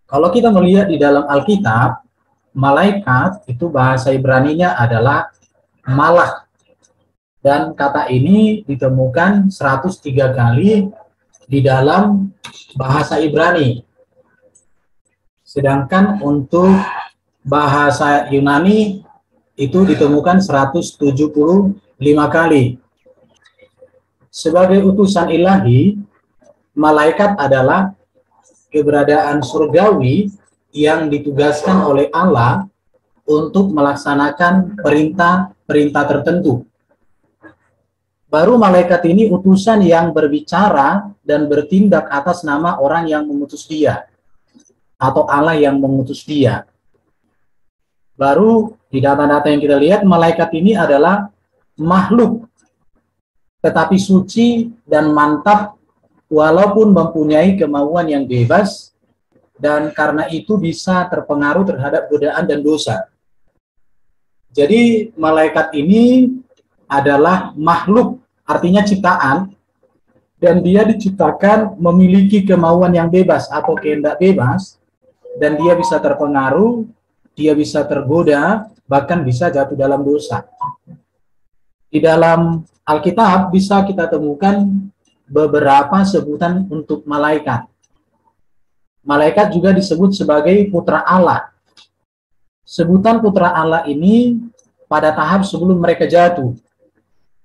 Kalau kita melihat di dalam Alkitab, malaikat itu bahasa Ibraninya adalah malak. Dan kata ini ditemukan 103 kali di dalam bahasa Ibrani. Sedangkan untuk bahasa Yunani itu ditemukan 175 kali. Sebagai utusan ilahi, malaikat adalah keberadaan surgawi yang ditugaskan oleh Allah untuk melaksanakan perintah-perintah tertentu. Baru malaikat ini utusan yang berbicara dan bertindak atas nama orang yang mengutus dia, atau Allah yang mengutus dia. Baru di data-data yang kita lihat, malaikat ini adalah makhluk, tetapi suci dan mantap, walaupun mempunyai kemauan yang bebas, dan karena itu bisa terpengaruh terhadap godaan dan dosa. Jadi malaikat ini adalah makhluk, artinya ciptaan, dan dia diciptakan memiliki kemauan yang bebas atau kehendak bebas, dan dia bisa terpengaruh, dia bisa tergoda, bahkan bisa jatuh dalam dosa. Di dalam Alkitab bisa kita temukan beberapa sebutan untuk malaikat. Malaikat juga disebut sebagai putra Allah. Sebutan putra Allah ini pada tahap sebelum mereka jatuh.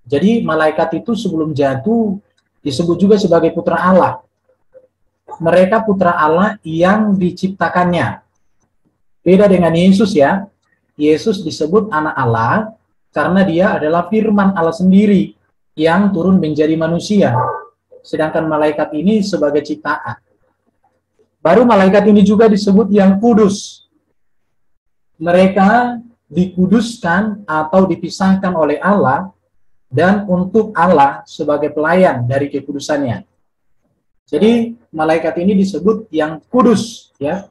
Jadi malaikat itu sebelum jatuh disebut juga sebagai putra Allah. Mereka putra Allah yang diciptakannya. Beda dengan Yesus ya. Yesus disebut anak Allah karena dia adalah firman Allah sendiri yang turun menjadi manusia. Sedangkan malaikat ini sebagai ciptaan. Baru malaikat ini juga disebut yang kudus. Mereka dikuduskan atau dipisahkan oleh Allah dan untuk Allah sebagai pelayan dari kekudusannya. Jadi malaikat ini disebut yang kudus, ya.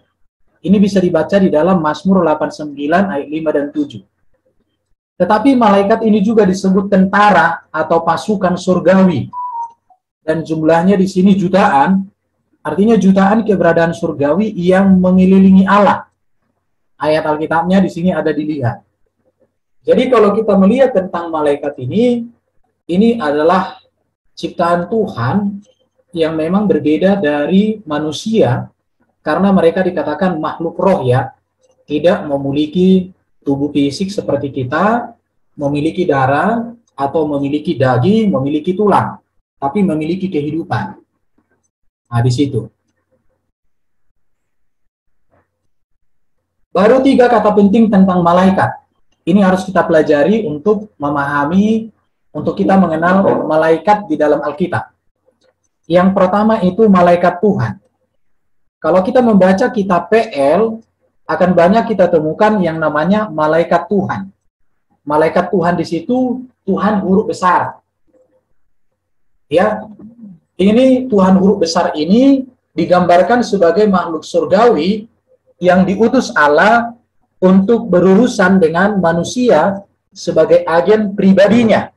Ini bisa dibaca di dalam Mazmur 89 ayat 5 dan 7. Tetapi malaikat ini juga disebut tentara atau pasukan surgawi. Dan jumlahnya di sini jutaan, artinya jutaan keberadaan surgawi yang mengelilingi Allah. Ayat Alkitabnya di sini ada dilihat. Jadi kalau kita melihat tentang malaikat ini adalah ciptaan Tuhan yang memang berbeda dari manusia karena mereka dikatakan makhluk roh ya, tidak memiliki tubuh fisik seperti kita, memiliki darah atau memiliki daging, memiliki tulang, tapi memiliki kehidupan. Nah, di situ. Baru 3 kata penting tentang malaikat. Ini harus kita pelajari untuk memahami, untuk kita mengenal malaikat di dalam Alkitab. Yang pertama itu malaikat Tuhan. Kalau kita membaca kitab PL, akan banyak kita temukan yang namanya malaikat Tuhan. Malaikat Tuhan di situ, Tuhan huruf besar. Ya, ini Tuhan huruf besar ini digambarkan sebagai makhluk surgawi yang diutus Allah untuk berurusan dengan manusia sebagai agen pribadinya.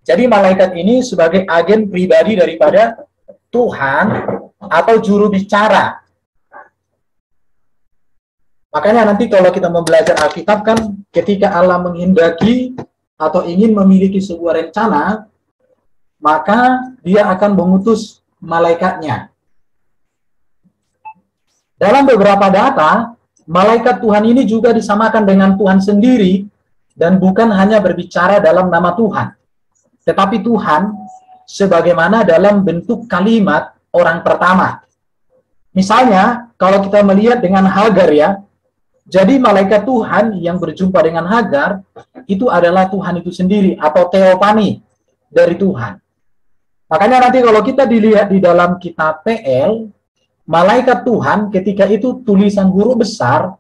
Jadi malaikat ini sebagai agen pribadi daripada Tuhan atau juru bicara. Makanya nanti kalau kita belajar Alkitab kan ketika Allah menghendaki atau ingin memiliki sebuah rencana, maka dia akan mengutus malaikatnya. Dalam beberapa data, malaikat Tuhan ini juga disamakan dengan Tuhan sendiri dan bukan hanya berbicara dalam nama Tuhan. Tetapi Tuhan sebagaimana dalam bentuk kalimat orang pertama. Misalnya, kalau kita melihat dengan Hagar ya, jadi malaikat Tuhan yang berjumpa dengan Hagar, itu adalah Tuhan itu sendiri, atau teofani dari Tuhan. Makanya nanti kalau kita dilihat di dalam kitab PL, malaikat Tuhan ketika itu tulisan huruf besar,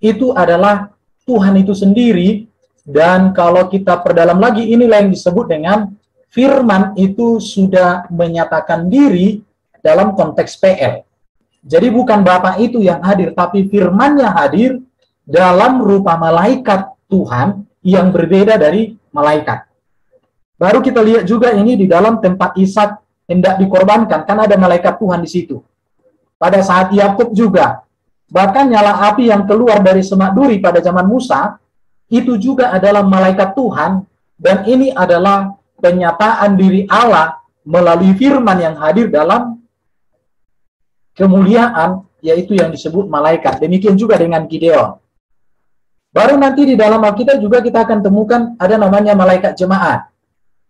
itu adalah Tuhan itu sendiri, dan kalau kita perdalam lagi, inilah yang disebut dengan firman itu sudah menyatakan diri dalam konteks PL. Jadi bukan Bapa itu yang hadir, tapi firman-Nya hadir dalam rupa malaikat Tuhan yang berbeda dari malaikat. Baru kita lihat juga ini di dalam tempat Ishak hendak dikorbankan, kan ada malaikat Tuhan di situ. Pada saat Yakub juga, Bahkan nyala api yang keluar dari semak duri pada zaman Musa, itu juga adalah malaikat Tuhan, dan ini adalah penyataan diri Allah melalui firman yang hadir dalam kemuliaan, yaitu yang disebut malaikat. Demikian juga dengan Gideon. Baru nanti di dalam Alkitab juga kita akan temukan ada namanya malaikat jemaat.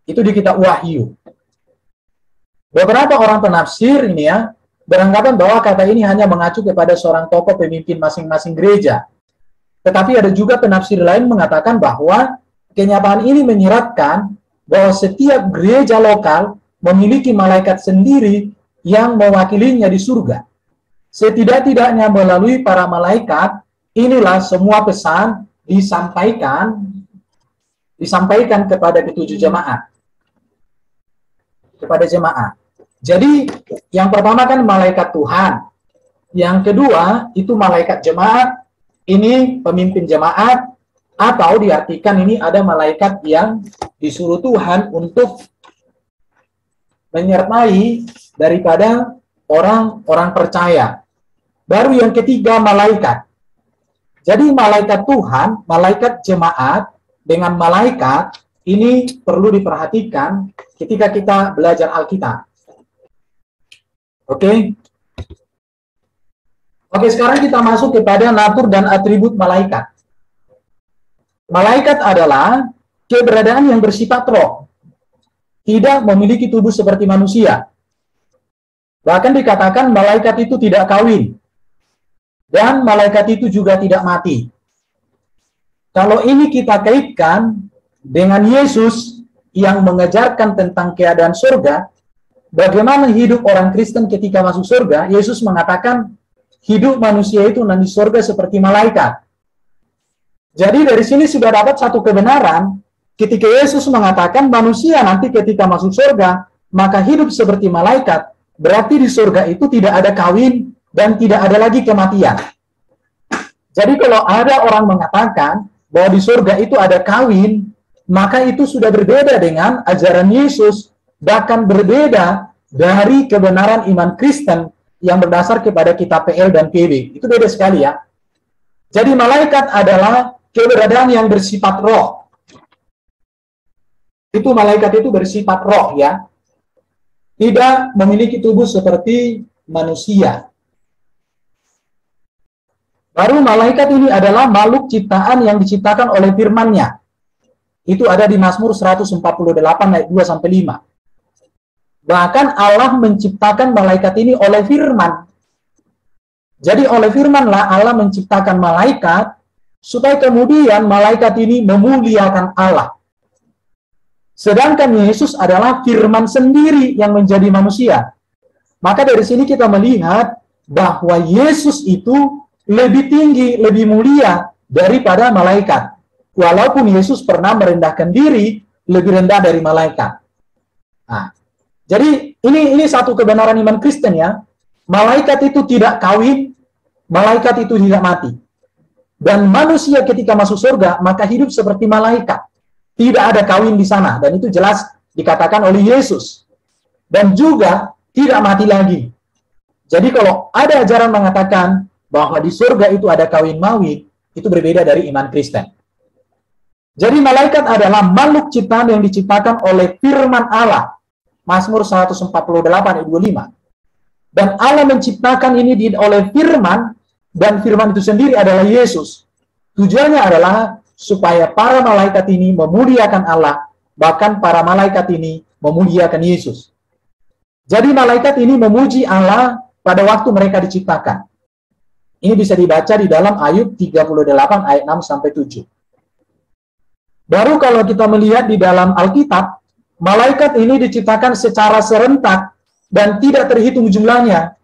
Itu di kitab Wahyu. Beberapa orang penafsir ini ya, beranggapan bahwa kata ini hanya mengacu kepada seorang tokoh pemimpin masing-masing gereja. Tetapi ada juga penafsir lain mengatakan bahwa kenyataan ini menyiratkan bahwa setiap gereja lokal memiliki malaikat sendiri yang mewakilinya di surga. Setidak-tidaknya melalui para malaikat, inilah semua pesan disampaikan kepada ketujuh jemaat. Kepada jemaat. Jadi, yang pertama kan malaikat Tuhan. Yang kedua, itu malaikat jemaat. Ini pemimpin jemaat. Atau diartikan ini ada malaikat yang disuruh Tuhan untuk menyertai daripada orang-orang percaya. Baru yang ketiga, malaikat. Jadi, malaikat Tuhan, malaikat jemaat, dengan malaikat, ini perlu diperhatikan ketika kita belajar Alkitab. Oke, sekarang kita masuk kepada natur dan atribut malaikat. Malaikat adalah keberadaan yang bersifat roh, tidak memiliki tubuh seperti manusia. Bahkan dikatakan malaikat itu tidak kawin, dan malaikat itu juga tidak mati. Kalau ini kita kaitkan dengan Yesus yang mengajarkan tentang keadaan surga, bagaimana hidup orang Kristen ketika masuk surga, Yesus mengatakan hidup manusia itu nanti surga seperti malaikat. Jadi dari sini sudah dapat satu kebenaran, ketika Yesus mengatakan manusia nanti ketika masuk surga, maka hidup seperti malaikat, berarti di surga itu tidak ada kawin dan tidak ada lagi kematian. Jadi kalau ada orang mengatakan bahwa di surga itu ada kawin, maka itu sudah berbeda dengan ajaran Yesus, bahkan berbeda dari kebenaran iman Kristen yang berdasar kepada kitab PL dan PB. Itu beda sekali ya. Jadi malaikat adalah keberadaan yang bersifat roh. Itu malaikat itu bersifat roh ya. Tidak memiliki tubuh seperti manusia. Baru malaikat ini adalah makhluk ciptaan yang diciptakan oleh firman-Nya. Itu ada di Mazmur 148 ayat 2-5. Bahkan Allah menciptakan malaikat ini oleh firman. Jadi oleh firmanlah Allah menciptakan malaikat, supaya kemudian malaikat ini memuliakan Allah. Sedangkan Yesus adalah firman sendiri yang menjadi manusia. Maka dari sini kita melihat bahwa Yesus itu lebih tinggi, lebih mulia daripada malaikat. Walaupun Yesus pernah merendahkan diri lebih rendah dari malaikat. Nah, jadi ini satu kebenaran iman Kristen ya. Malaikat itu tidak kawin, malaikat itu tidak mati. Dan manusia ketika masuk surga, maka hidup seperti malaikat. Tidak ada kawin di sana. Dan itu jelas dikatakan oleh Yesus. Dan juga tidak mati lagi. Jadi kalau ada ajaran mengatakan bahwa di surga itu ada kawin mawi, itu berbeda dari iman Kristen. Jadi malaikat adalah makhluk ciptaan yang diciptakan oleh firman Allah. Mazmur 148 ayat 25. Dan Allah menciptakan ini oleh firman, dan firman itu sendiri adalah Yesus. Tujuannya adalah supaya para malaikat ini memuliakan Allah, bahkan para malaikat ini memuliakan Yesus. Jadi malaikat ini memuji Allah pada waktu mereka diciptakan. Ini bisa dibaca di dalam Ayub 38 ayat 6-7. Baru kalau kita melihat di dalam Alkitab, malaikat ini diciptakan secara serentak dan tidak terhitung jumlahnya.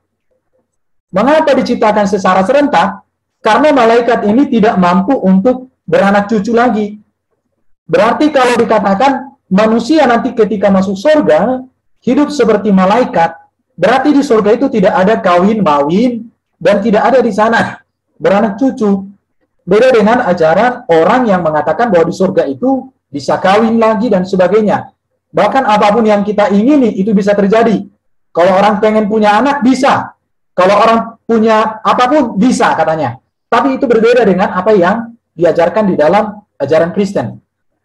Mengapa diciptakan secara serentak? Karena malaikat ini tidak mampu untuk beranak cucu lagi. Berarti kalau dikatakan manusia nanti ketika masuk surga, hidup seperti malaikat, berarti di surga itu tidak ada kawin-mawin dan tidak ada di sana beranak cucu. Beda dengan ajaran orang yang mengatakan bahwa di surga itu bisa kawin lagi dan sebagainya. Bahkan apapun yang kita ingini itu bisa terjadi. Kalau orang pengen punya anak bisa. Kalau orang punya apapun bisa katanya. Tapi itu berbeda dengan apa yang diajarkan di dalam ajaran Kristen.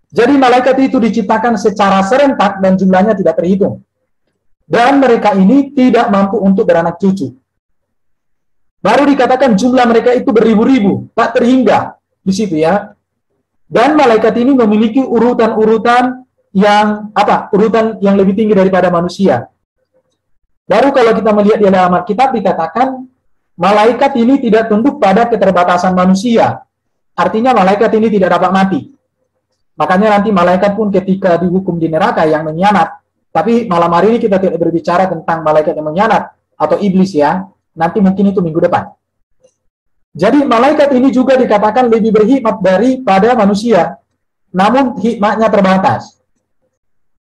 Jadi malaikat itu diciptakan secara serentak dan jumlahnya tidak terhitung. Dan mereka ini tidak mampu untuk beranak cucu. Baru dikatakan jumlah mereka itu beribu-ribu, tak terhingga di situ ya. Dan malaikat ini memiliki urutan-urutan yang urutan yang lebih tinggi daripada manusia. Baru kalau kita melihat di dalam Alkitab dikatakan malaikat ini tidak tunduk pada keterbatasan manusia. Artinya malaikat ini tidak dapat mati. Makanya nanti malaikat pun ketika dihukum di neraka yang mengkhianat. Tapi malam hari ini kita tidak berbicara tentang malaikat yang mengkhianat atau iblis ya. Nanti mungkin itu minggu depan. Jadi malaikat ini juga dikatakan lebih berhikmat daripada manusia. Namun hikmatnya terbatas.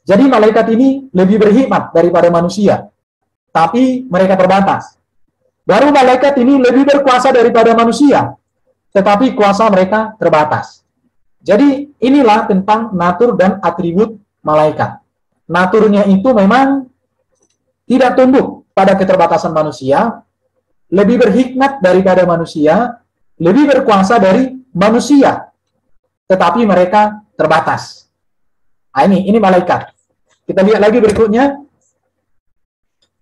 Jadi malaikat ini lebih berhikmat daripada manusia. Tapi mereka terbatas. Baru malaikat ini lebih berkuasa daripada manusia. Tetapi kuasa mereka terbatas. Jadi inilah tentang natur dan atribut malaikat. Naturnya itu memang tidak tunduk pada keterbatasan manusia, lebih berhikmat daripada manusia, lebih berkuasa dari manusia, tetapi mereka terbatas. Nah, ini malaikat. Kita lihat lagi berikutnya.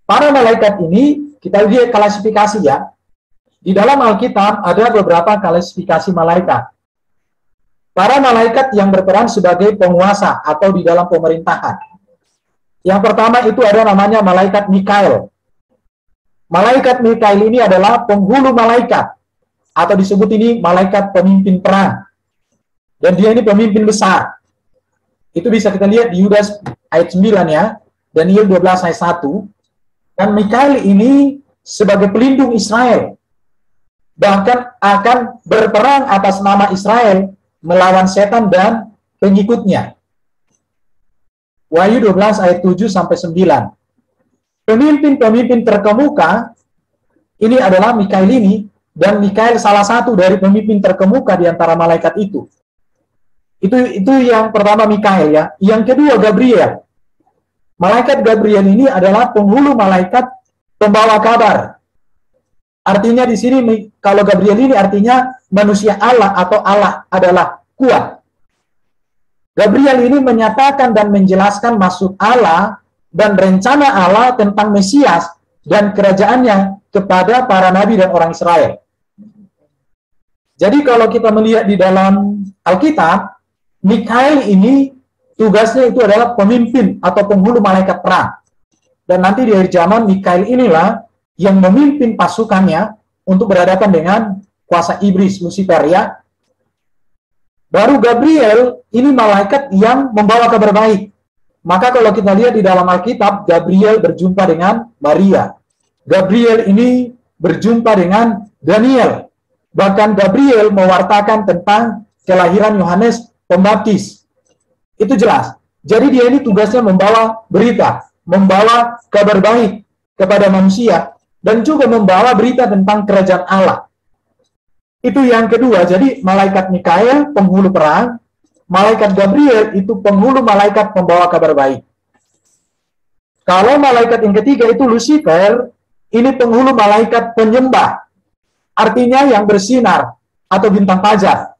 Para malaikat ini, kita lihat klasifikasi ya. Di dalam Alkitab ada beberapa klasifikasi malaikat. Para malaikat yang berperan sebagai penguasa atau di dalam pemerintahan. Yang pertama itu ada namanya malaikat Mikael. Malaikat Mikael ini adalah penghulu malaikat. Atau disebut ini malaikat pemimpin perang. Dan dia ini pemimpin besar. Itu bisa kita lihat di Yudas ayat 9 ya. Daniel 12 ayat 1. Dan Mikael ini sebagai pelindung Israel. Bahkan akan berperang atas nama Israel melawan setan dan pengikutnya. Wahyu 12 ayat 7 sampai 9. Pemimpin-pemimpin terkemuka ini adalah Mikael ini, dan Mikael salah satu dari pemimpin terkemuka di antara malaikat itu. Itu yang pertama Mikael ya. Yang kedua Gabriel. Malaikat Gabriel ini adalah penghulu malaikat pembawa kabar. Artinya di sini kalau Gabriel ini artinya manusia Allah atau Allah adalah kuat. Gabriel ini menyatakan dan menjelaskan maksud Allah dan rencana Allah tentang Mesias dan kerajaannya kepada para nabi dan orang Israel. Jadi kalau kita melihat di dalam Alkitab, Mikael ini tugasnya itu adalah pemimpin atau penghulu malaikat perang. Dan nanti di akhir zaman Mikael inilah yang memimpin pasukannya untuk berhadapan dengan kuasa iblis Lucifer ya. Baru Gabriel ini malaikat yang membawa kabar baik. Maka kalau kita lihat di dalam Alkitab, Gabriel berjumpa dengan Maria. Gabriel ini berjumpa dengan Daniel. Bahkan Gabriel mewartakan tentang kelahiran Yohanes Pembaptis. Itu jelas. Jadi dia ini tugasnya membawa berita, membawa kabar baik kepada manusia, dan juga membawa berita tentang kerajaan Allah. Itu yang kedua. Jadi malaikat Mikael penghulu perang, malaikat Gabriel itu penghulu malaikat pembawa kabar baik. Kalau malaikat yang ketiga itu Lucifer, ini penghulu malaikat penyembah. Artinya yang bersinar atau bintang fajar.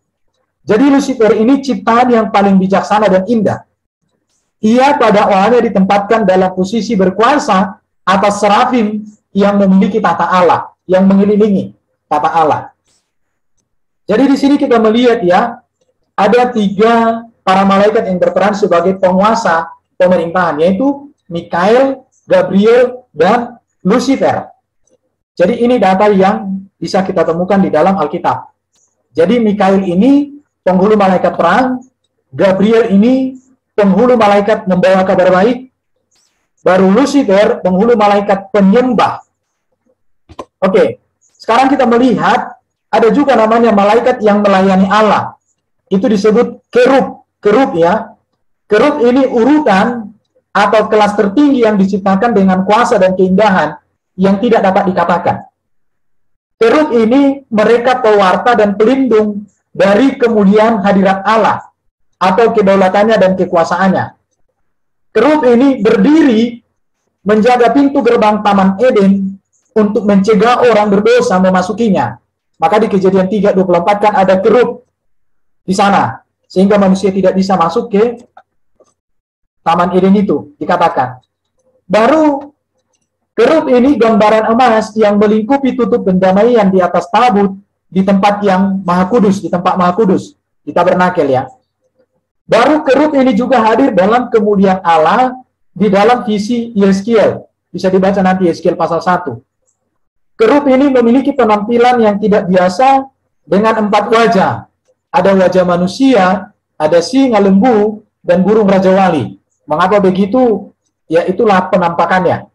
Jadi Lucifer ini ciptaan yang paling bijaksana dan indah. Ia pada awalnya ditempatkan dalam posisi berkuasa atas serafim yang memiliki tata Allah, yang mengelilingi tata Allah. Jadi di sini kita melihat ya, ada 3 para malaikat yang berperan sebagai penguasa pemerintahan, yaitu Mikael, Gabriel, dan Lucifer. Jadi ini data yang bisa kita temukan di dalam Alkitab. Jadi Mikael ini penghulu malaikat perang, Gabriel ini penghulu malaikat membawa kabar baik, baru Lucifer penghulu malaikat penyembah. Oke, sekarang kita melihat ada juga namanya malaikat yang melayani Allah. Itu disebut kerub. Kerub ya. Kerub ini urutan atau kelas tertinggi yang diciptakan dengan kuasa dan keindahan yang tidak dapat dikatakan. Kerub ini mereka pewarta dan pelindung dari kemuliaan hadirat Allah atau kedaulatannya dan kekuasaannya. Kerub ini berdiri menjaga pintu gerbang Taman Eden untuk mencegah orang berdosa memasukinya. Maka di Kejadian 3:24 kan ada kerub di sana, sehingga manusia tidak bisa masuk ke Taman Eden itu, dikatakan. Baru kerub ini gambaran emas yang melingkupi tutup pendamaian di atas tabut di tempat yang maha kudus, di tempat maha kudus, di tabernakel ya. Baru kerub ini juga hadir dalam kemuliaan Allah di dalam visi Yeskiel. Bisa dibaca nanti Yeskiel pasal 1. Kerub ini memiliki penampilan yang tidak biasa dengan 4 wajah. Ada wajah manusia, ada singa, lembu, dan burung rajawali. Mengapa begitu? Ya itulah penampakannya.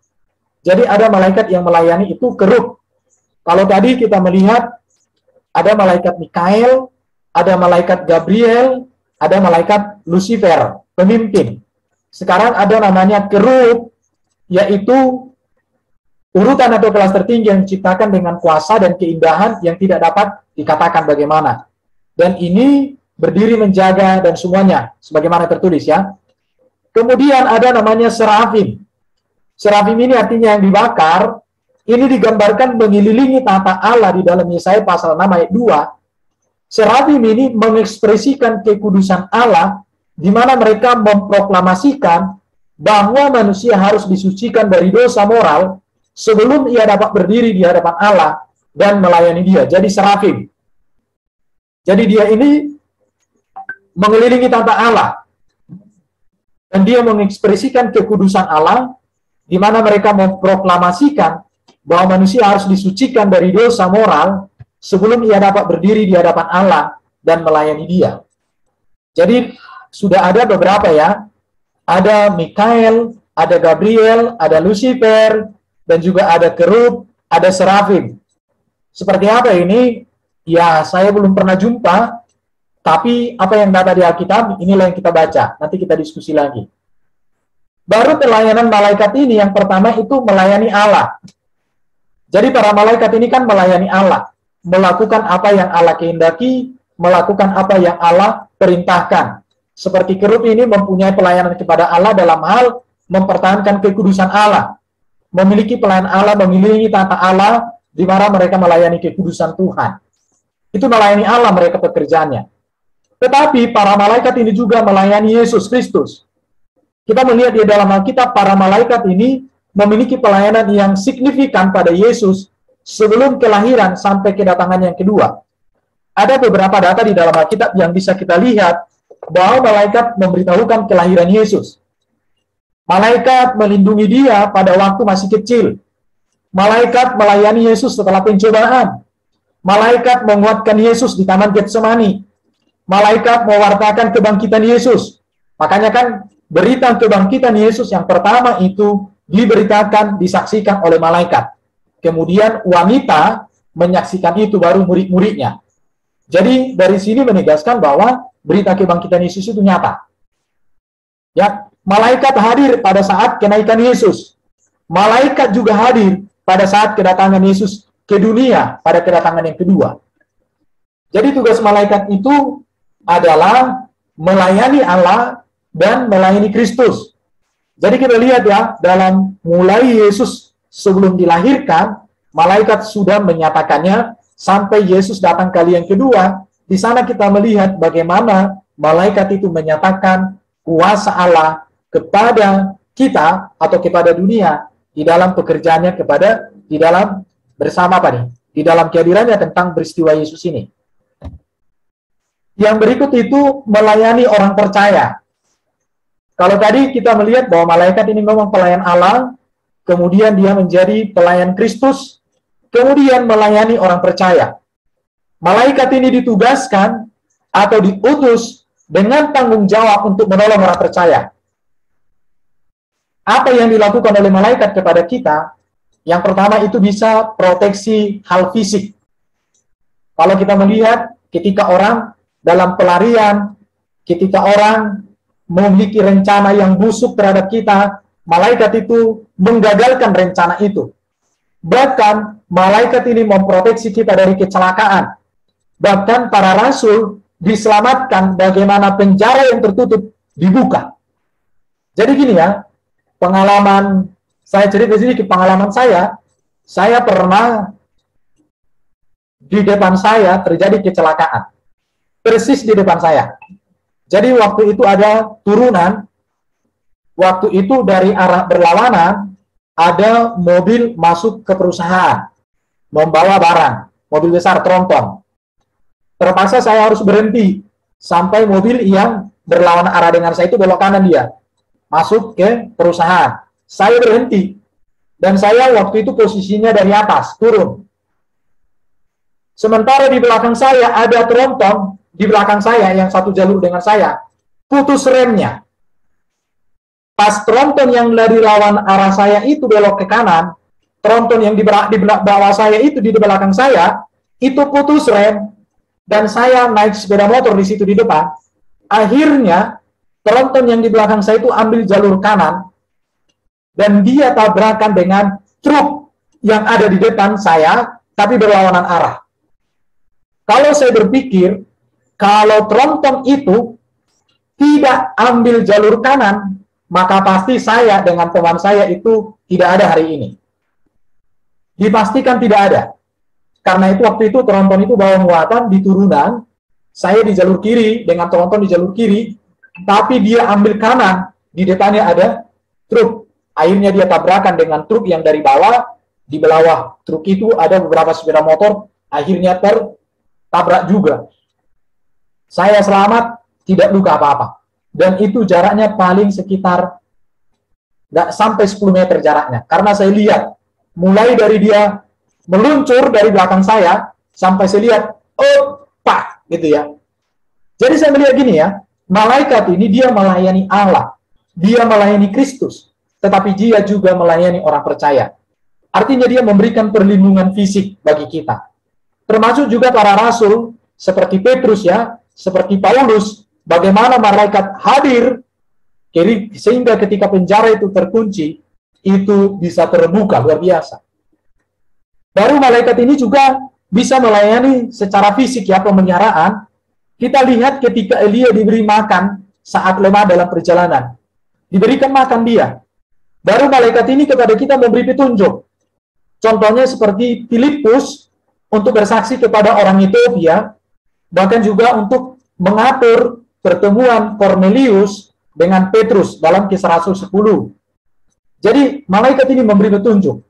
Jadi ada malaikat yang melayani itu kerub. Kalau tadi kita melihat ada malaikat Mikael, ada malaikat Gabriel, ada malaikat Lucifer, pemimpin. Sekarang ada namanya kerub, yaitu urutan atau kelas tertinggi yang diciptakan dengan kuasa dan keindahan yang tidak dapat dikatakan bagaimana. Dan ini berdiri menjaga dan semuanya, sebagaimana tertulis ya. Kemudian ada namanya serafim. Serafim ini artinya yang dibakar. Ini digambarkan mengelilingi tahta Allah di dalam Yesaya pasal 6 ayat 2. Serafim ini mengekspresikan kekudusan Allah, di mana mereka memproklamasikan bahwa manusia harus disucikan dari dosa moral sebelum ia dapat berdiri di hadapan Allah dan melayani Dia. Jadi serafim. Jadi dia ini mengelilingi tahta Allah. Dan dia mengekspresikan kekudusan Allah, di mana mereka memproklamasikan bahwa manusia harus disucikan dari dosa moral sebelum ia dapat berdiri di hadapan Allah dan melayani Dia. Jadi sudah ada beberapa ya. Ada Mikael, ada Gabriel, ada Lucifer, dan juga ada kerub, ada serafim. Seperti apa ini? Ya, saya belum pernah jumpa, tapi apa yang ada di Alkitab, inilah yang kita baca. Nanti kita diskusi lagi. Baru pelayanan malaikat ini, yang pertama itu melayani Allah. Jadi para malaikat ini kan melayani Allah. Melakukan apa yang Allah kehendaki, melakukan apa yang Allah perintahkan. Seperti kerub ini mempunyai pelayanan kepada Allah dalam hal mempertahankan kekudusan Allah. Memiliki pelayanan Allah, mengelilingi tahta Allah, di mana mereka melayani kekudusan Tuhan. Itu melayani Allah mereka pekerjaannya. Tetapi para malaikat ini juga melayani Yesus Kristus. Kita melihat di dalam Alkitab, para malaikat ini memiliki pelayanan yang signifikan pada Yesus sebelum kelahiran sampai kedatangan yang kedua. Ada beberapa data di dalam Alkitab yang bisa kita lihat bahwa malaikat memberitahukan kelahiran Yesus. Malaikat melindungi Dia pada waktu masih kecil. Malaikat melayani Yesus setelah pencobaan. Malaikat menguatkan Yesus di Taman Getsemani. Malaikat mewartakan kebangkitan Yesus. Makanya kan berita kebangkitan Yesus yang pertama itu diberitakan, disaksikan oleh malaikat. Kemudian wanita menyaksikan itu baru murid-muridnya. Jadi dari sini menegaskan bahwa berita kebangkitan Yesus itu nyata. Ya, malaikat hadir pada saat kenaikan Yesus. Malaikat juga hadir pada saat kedatangan Yesus ke dunia pada kedatangan yang kedua. Jadi tugas malaikat itu adalah melayani Allah dan melayani Kristus. Jadi kita lihat ya, dalam mulai Yesus sebelum dilahirkan, malaikat sudah menyatakannya sampai Yesus datang kali yang kedua. Di sana kita melihat bagaimana malaikat itu menyatakan kuasa Allah kepada kita atau kepada dunia di dalam pekerjaannya di dalam bersama apa nih? Di dalam kehadirannya tentang peristiwa Yesus ini. Yang berikut itu melayani orang percaya. Kalau tadi kita melihat bahwa malaikat ini memang pelayan Allah, kemudian dia menjadi pelayan Kristus, kemudian melayani orang percaya. Malaikat ini ditugaskan atau diutus dengan tanggung jawab untuk menolong orang percaya. Apa yang dilakukan oleh malaikat kepada kita? Yang pertama itu bisa proteksi hal fisik. Kalau kita melihat ketika orang dalam pelarian, ketika orang memiliki rencana yang busuk terhadap kita, malaikat itu menggagalkan rencana itu. Bahkan malaikat ini memproteksi kita dari kecelakaan. Bahkan para rasul diselamatkan bagaimana penjara yang tertutup dibuka. Jadi gini ya, pengalaman saya cerita sedikit pengalaman saya saya pernah di depan saya terjadi kecelakaan. Persis di depan saya. Jadi waktu itu ada turunan, waktu itu dari arah berlawanan, ada mobil masuk ke perusahaan, membawa barang, mobil besar tronton. Terpaksa saya harus berhenti, sampai mobil yang berlawanan arah dengan saya itu belok kanan dia, masuk ke perusahaan. Saya berhenti, dan saya waktu itu posisinya dari atas, turun. Sementara di belakang saya ada tronton, di belakang saya yang satu jalur dengan saya, putus remnya. Pas tronton yang dari lawan arah saya itu belok ke kanan, tronton yang di bawah saya itu di belakang saya, itu putus rem, dan saya naik sepeda motor di situ di depan. Akhirnya, tronton yang di belakang saya itu ambil jalur kanan, dan dia tabrakan dengan truk yang ada di depan saya, tapi berlawanan arah. Kalau saya berpikir, kalau tronton itu tidak ambil jalur kanan, maka pasti saya dengan teman saya itu tidak ada hari ini. Dipastikan tidak ada. Karena itu waktu itu tronton itu bawa muatan di turunan, saya di jalur kiri dengan tronton di jalur kiri, tapi dia ambil kanan, di depannya ada truk. Akhirnya dia tabrakan dengan truk yang dari bawah, di bawah truk itu ada beberapa sepeda motor, akhirnya tertabrak juga. Saya selamat, tidak luka apa-apa. Dan itu jaraknya paling sekitar nggak sampai 10 meter jaraknya. Karena saya lihat, mulai dari dia meluncur dari belakang saya, sampai saya lihat, oh, pak, gitu ya. Jadi saya melihat gini ya, malaikat ini dia melayani Allah, dia melayani Kristus, tetapi dia juga melayani orang percaya. Artinya dia memberikan perlindungan fisik bagi kita. Termasuk juga para rasul, seperti Petrus ya, seperti Paulus, bagaimana malaikat hadir, sehingga ketika penjara itu terkunci, itu bisa terbuka, luar biasa. Baru malaikat ini juga bisa melayani secara fisik ya, pemeliharaan. Kita lihat ketika Elia diberi makan saat lemah dalam perjalanan. Diberikan makan dia. Baru malaikat ini kepada kita memberi petunjuk. Contohnya seperti Filipus untuk bersaksi kepada orang Ethiopia, bahkan juga untuk mengatur pertemuan Cornelius dengan Petrus dalam Kisah Rasul 10. Jadi malaikat ini memberi petunjuk.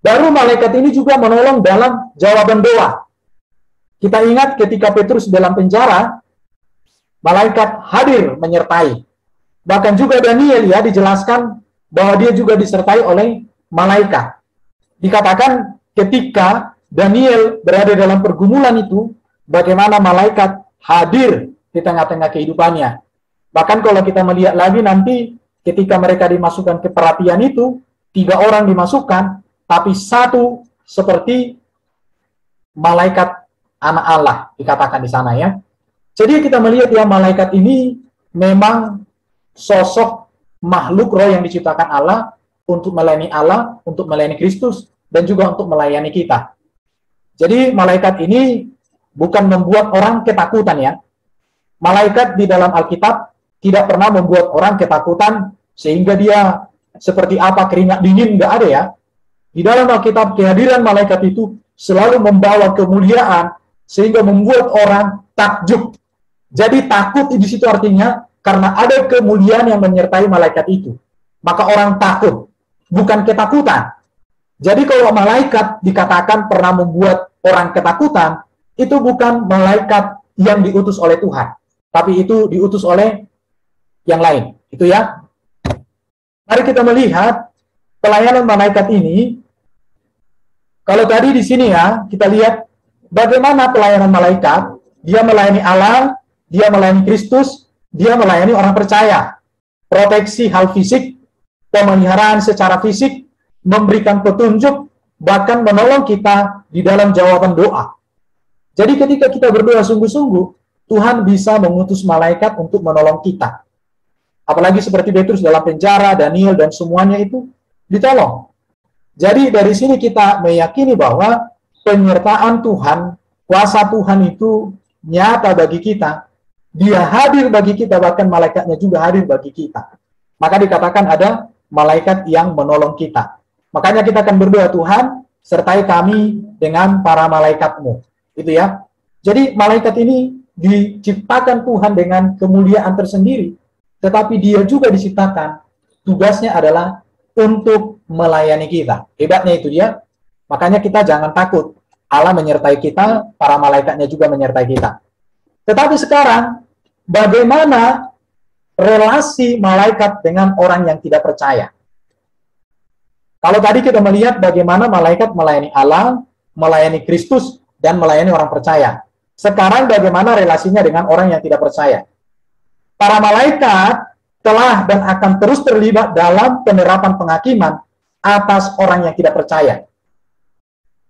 Baru malaikat ini juga menolong dalam jawaban doa. Kita ingat ketika Petrus dalam penjara, malaikat hadir menyertai. Bahkan juga Daniel ya dijelaskan bahwa dia juga disertai oleh malaikat. Dikatakan ketika Daniel berada dalam pergumulan itu, bagaimana malaikat hadir di tengah-tengah kehidupannya. Bahkan kalau kita melihat lagi nanti ketika mereka dimasukkan ke perapian itu, 3 orang dimasukkan, tapi 1 seperti malaikat anak Allah, dikatakan di sana ya. Jadi kita melihat ya, malaikat ini memang sosok makhluk roh yang diciptakan Allah untuk melayani Kristus, dan juga untuk melayani kita. Jadi malaikat ini bukan membuat orang ketakutan ya. Malaikat di dalam Alkitab tidak pernah membuat orang ketakutan sehingga dia seperti apa keringat dingin, nggak ada ya. Di dalam Alkitab kehadiran malaikat itu selalu membawa kemuliaan sehingga membuat orang takjub. Jadi takut di situ artinya karena ada kemuliaan yang menyertai malaikat itu. Maka orang takut, bukan ketakutan. Jadi kalau malaikat dikatakan pernah membuat orang ketakutan, itu bukan malaikat yang diutus oleh Tuhan, tapi itu diutus oleh yang lain. Itu ya. Mari kita melihat pelayanan malaikat ini. Kalau tadi di sini ya, kita lihat bagaimana pelayanan malaikat. Dia melayani Allah, dia melayani Kristus, dia melayani orang percaya. Proteksi hal fisik, pemeliharaan secara fisik, memberikan petunjuk, bahkan menolong kita di dalam jawaban doa. Jadi ketika kita berdoa sungguh-sungguh, Tuhan bisa mengutus malaikat untuk menolong kita. Apalagi seperti Petrus dalam penjara, Daniel, dan semuanya itu ditolong. Jadi dari sini kita meyakini bahwa penyertaan Tuhan, kuasa Tuhan itu nyata bagi kita. Dia hadir bagi kita, bahkan malaikatnya juga hadir bagi kita. Maka dikatakan ada malaikat yang menolong kita. Makanya kita akan berdoa, Tuhan, sertai kami dengan para malaikat-Mu. Itu ya. Jadi malaikat ini diciptakan Tuhan dengan kemuliaan tersendiri, tetapi dia juga diciptakan, tugasnya adalah untuk melayani kita. Hebatnya itu dia. Makanya kita jangan takut. Allah menyertai kita, para malaikatnya juga menyertai kita. Tetapi sekarang, bagaimana relasi malaikat dengan orang yang tidak percaya? Kalau tadi kita melihat bagaimana malaikat melayani Allah, melayani Kristus, dan melayani orang percaya. Sekarang bagaimana relasinya dengan orang yang tidak percaya? Para malaikat telah dan akan terus terlibat dalam penerapan penghakiman atas orang yang tidak percaya.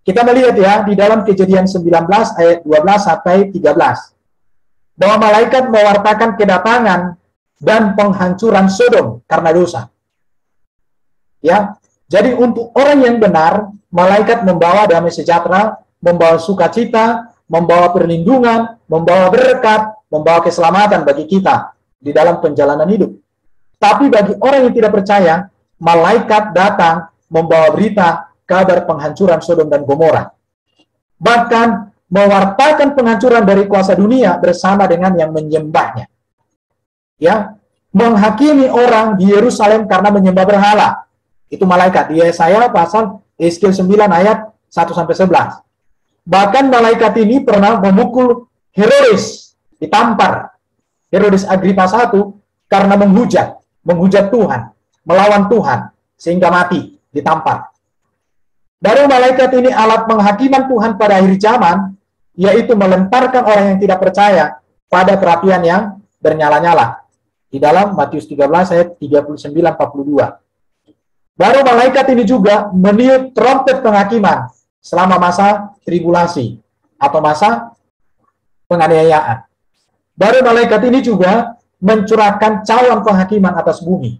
Kita melihat ya, di dalam Kejadian 19 ayat 12 sampai 13. Bahwa malaikat mewartakan kedatangan dan penghancuran Sodom karena dosa. Ya, jadi untuk orang yang benar, malaikat membawa damai sejahtera, membawa sukacita, membawa perlindungan, membawa berkat, membawa keselamatan bagi kita di dalam perjalanan hidup. Tapi bagi orang yang tidak percaya, malaikat datang membawa berita kabar penghancuran Sodom dan Gomora. Bahkan mewartakan penghancuran dari kuasa dunia bersama dengan yang menyembahnya. Ya, menghakimi orang di Yerusalem karena menyembah berhala. Itu malaikat. Di Yesaya pasal Yeskiel 9 ayat 1 sampai 11. Bahkan malaikat ini pernah memukul Herodes, ditampar Herodes Agripa I karena menghujat Tuhan, melawan Tuhan sehingga mati, ditampar. Dari malaikat ini alat penghakiman Tuhan pada akhir zaman, yaitu melemparkan orang yang tidak percaya pada perapian yang bernyala-nyala. Di dalam Matius 13 ayat 39-42. Baru malaikat ini juga meniup trompet penghakiman selama masa tribulasi atau masa penganiayaan. Baru malaikat ini juga mencurahkan cawan penghakiman atas bumi.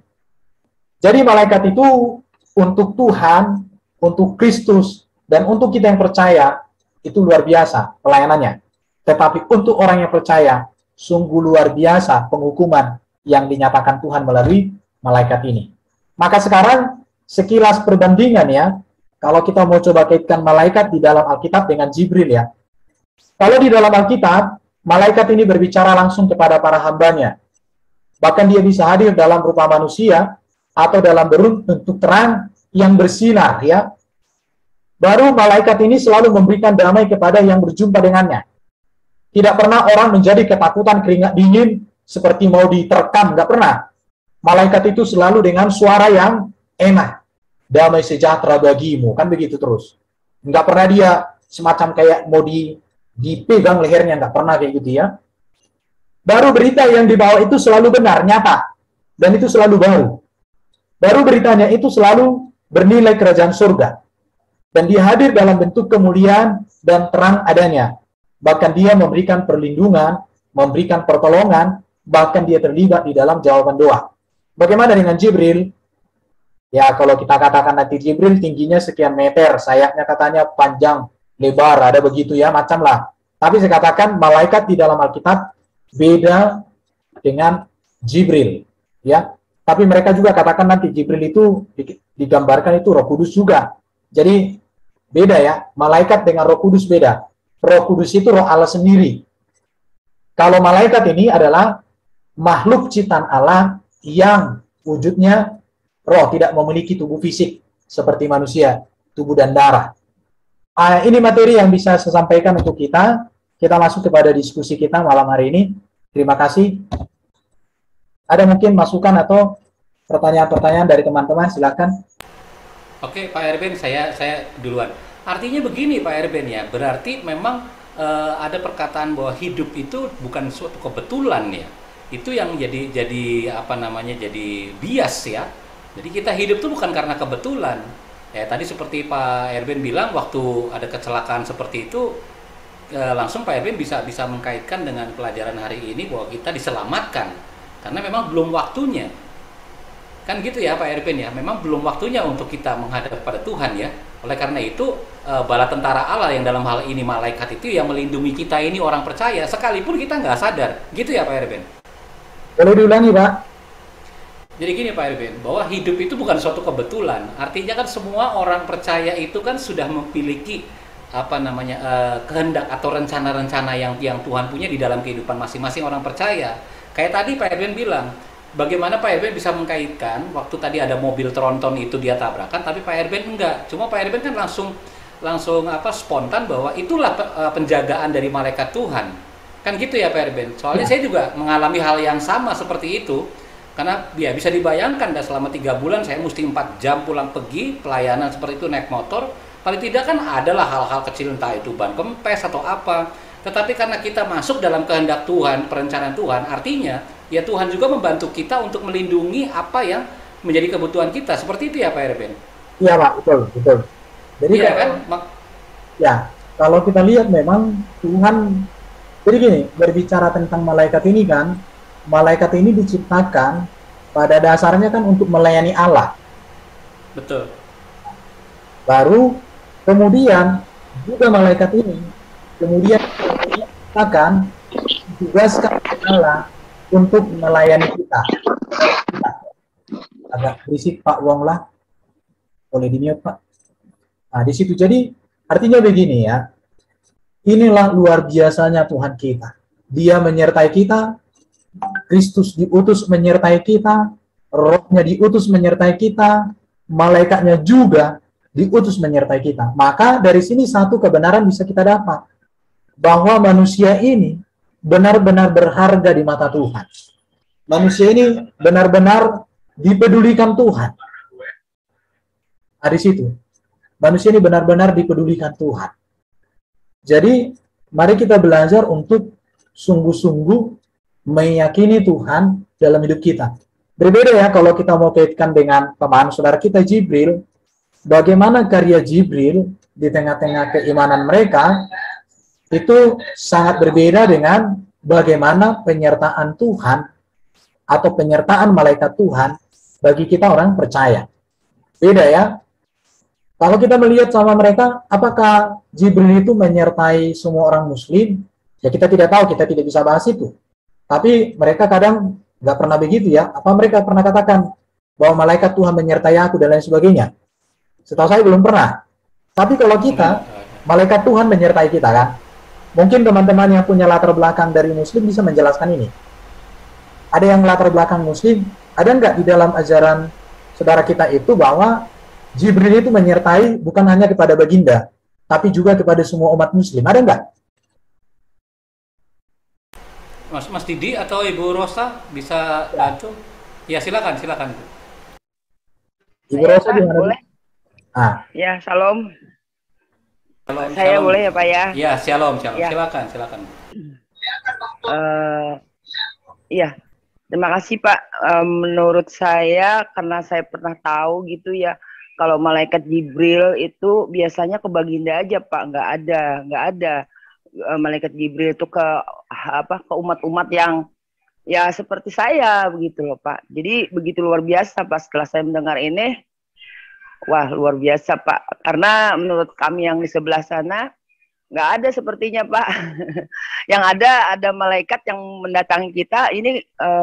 Jadi malaikat itu untuk Tuhan, untuk Kristus, dan untuk kita yang percaya, itu luar biasa pelayanannya. Tetapi untuk orang yang percaya, sungguh luar biasa penghukuman yang dinyatakan Tuhan melalui malaikat ini. Maka sekarang, sekilas perbandingan ya, kalau kita mau coba kaitkan malaikat di dalam Alkitab dengan Jibril ya. Kalau di dalam Alkitab, malaikat ini berbicara langsung kepada para hambanya. Bahkan dia bisa hadir dalam rupa manusia, atau dalam bentuk terang yang bersinar ya. Baru malaikat ini selalu memberikan damai kepada yang berjumpa dengannya. Tidak pernah orang menjadi ketakutan, keringat dingin seperti mau diterkam, nggak pernah. Malaikat itu selalu dengan suara yang enak, damai sejahtera bagimu, kan begitu terus. Nggak pernah dia semacam kayak mau dipegang lehernya, nggak pernah kayak gitu ya. Baru berita yang dibawa itu selalu benar, nyata, dan itu selalu baru. Baru beritanya itu selalu bernilai kerajaan surga. Dan dia hadir dalam bentuk kemuliaan dan terang adanya. Bahkan dia memberikan perlindungan, memberikan pertolongan, bahkan dia terlibat di dalam jawaban doa. Bagaimana dengan Jibril? Ya, kalau kita katakan nanti Jibril tingginya sekian meter, sayapnya katanya panjang, lebar, ada begitu ya, macam lah. Tapi saya katakan malaikat di dalam Alkitab beda dengan Jibril. Ya, tapi mereka juga katakan nanti Jibril itu digambarkan itu Roh Kudus juga. Jadi beda ya, malaikat dengan Roh Kudus beda. Roh Kudus itu Roh Allah sendiri. Kalau malaikat ini adalah makhluk ciptaan Allah yang wujudnya roh, tidak memiliki tubuh fisik seperti manusia, tubuh dan darah. Ini materi yang bisa saya sampaikan untuk kita. Kita masuk kepada diskusi kita malam hari ini. Terima kasih. Ada mungkin masukan atau pertanyaan-pertanyaan dari teman-teman, silakan. Oke, Pak Erben, saya duluan. Artinya begini, Pak Erben ya, berarti memang ada perkataan bahwa hidup itu bukan suatu kebetulan ya. Itu yang jadi apa namanya, jadi bias ya. Jadi kita hidup itu bukan karena kebetulan. Ya tadi seperti Pak Erben bilang, waktu ada kecelakaan seperti itu, langsung Pak Erben bisa mengkaitkan dengan pelajaran hari ini bahwa kita diselamatkan karena memang belum waktunya. Kan gitu ya Pak Erben ya, memang belum waktunya untuk kita menghadap pada Tuhan ya. Oleh karena itu bala tentara Allah yang dalam hal ini malaikat itu yang melindungi kita ini orang percaya sekalipun kita nggak sadar. Gitu ya Pak Erben? Boleh diulangi Pak? Jadi gini Pak Erwin, bahwa hidup itu bukan suatu kebetulan. Artinya kan semua orang percaya itu kan sudah memiliki apa namanya kehendak atau rencana-rencana yang Tuhan punya di dalam kehidupan masing-masing orang percaya. Kayak tadi Pak Erwin bilang, bagaimana Pak Erwin bisa mengkaitkan waktu tadi ada mobil tronton itu dia tabrakan, tapi Pak Erwin enggak. Cuma Pak Erwin kan langsung langsung apa spontan bahwa itulah penjagaan dari malaikat Tuhan. Kan gitu ya Pak Erwin. Soalnya saya juga mengalami hal yang sama seperti itu. Karena ya bisa dibayangkan dah selama 3 bulan saya mesti 4 jam pulang pergi pelayanan seperti itu naik motor, paling tidak kan adalah hal-hal kecil entah itu ban kempes atau apa. Tetapi karena kita masuk dalam kehendak Tuhan, perencanaan Tuhan, artinya ya Tuhan juga membantu kita untuk melindungi apa yang menjadi kebutuhan kita. Seperti itu ya Pak Erben? Iya Pak, betul, betul. Jadi iya kan? Ya, kalau kita lihat memang Tuhan, jadi gini, berbicara tentang malaikat ini kan, malaikat ini diciptakan pada dasarnya kan untuk melayani Allah. Betul. Baru kemudian juga malaikat ini kemudian diciptakan ditugaskan Allah untuk melayani kita. Agak berisik Pak Wong lah, boleh di-mute Pak. Nah di situ jadi artinya begini ya, inilah luar biasanya Tuhan kita. Dia menyertai kita. Kristus diutus menyertai kita, Rohnya diutus menyertai kita, malaikatnya juga diutus menyertai kita. Maka dari sini satu kebenaran bisa kita dapat, bahwa manusia ini benar-benar berharga di mata Tuhan. Manusia ini benar-benar dipedulikan Tuhan. Nah, di situ. Manusia ini benar-benar dipedulikan Tuhan. Jadi, mari kita belajar untuk sungguh-sungguh meyakini Tuhan dalam hidup kita. Berbeda ya kalau kita mau kaitkan dengan pemahaman saudara kita Jibril, bagaimana karya Jibril di tengah-tengah keimanan mereka itu sangat berbeda dengan bagaimana penyertaan Tuhan atau penyertaan malaikat Tuhan bagi kita orang percaya. Beda ya. Kalau kita melihat sama mereka, apakah Jibril itu menyertai semua orang muslim? Ya kita tidak tahu, kita tidak bisa bahas itu. Tapi mereka kadang nggak pernah begitu ya. Apa mereka pernah katakan bahwa malaikat Tuhan menyertai aku dan lain sebagainya? Setahu saya belum pernah. Tapi kalau kita, malaikat Tuhan menyertai kita kan? Mungkin teman-teman yang punya latar belakang dari muslim bisa menjelaskan ini. Ada yang latar belakang muslim, ada nggak di dalam ajaran saudara kita itu bahwa Jibril itu menyertai bukan hanya kepada baginda, tapi juga kepada semua umat muslim. Ada nggak? Mas Didi atau Ibu Rosa bisa bantu? Ya silakan. Ibu Rosa gimana? Boleh? Ya, shalom. Saya shalom. Boleh ya Pak ya? Ya, shalom. Ya. Silakan. Iya, terima kasih Pak. Menurut saya, karena saya pernah tahu gitu ya, kalau malaikat Jibril itu biasanya ke baginda aja Pak, nggak ada. Malaikat Jibril itu ke umat-umat yang ya seperti saya begitu loh Pak. Jadi begitu luar biasa Pak setelah saya mendengar ini. Wah luar biasa Pak. Karena menurut kami yang di sebelah sana nggak ada sepertinya Pak. Yang ada malaikat yang mendatangi kita. Ini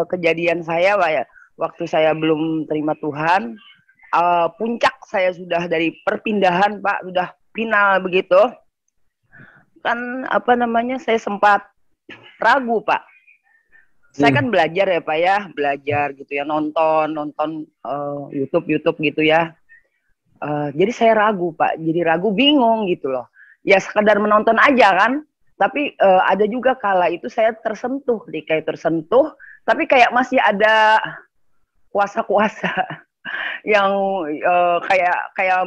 kejadian saya Pak ya. Waktu saya belum terima Tuhan, puncak saya sudah dari perpindahan Pak, sudah final begitu. Kan saya sempat ragu Pak. Saya kan belajar ya Pak ya, belajar gitu ya, nonton YouTube gitu ya. Jadi saya ragu Pak, jadi ragu bingung gitu loh. Ya sekedar menonton aja kan, tapi ada juga kala itu saya tersentuh, tapi kayak masih ada kuasa-kuasa yang kayak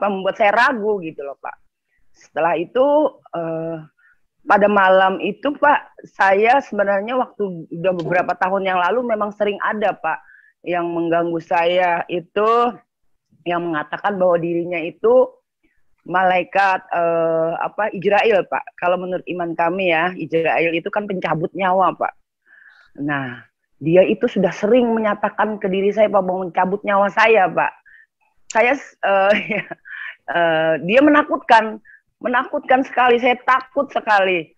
membuat saya ragu gitu loh Pak. Setelah itu pada malam itu Pak, saya sebenarnya waktu udah beberapa tahun yang lalu memang sering ada Pak yang mengganggu saya itu, yang mengatakan bahwa dirinya itu malaikat Israel Pak. Kalau menurut iman kami ya, Israel itu kan pencabut nyawa Pak. Nah, dia itu sudah sering menyatakan ke diri saya Pak, mau mencabut nyawa saya Pak. Saya dia menakutkan sekali, saya takut sekali.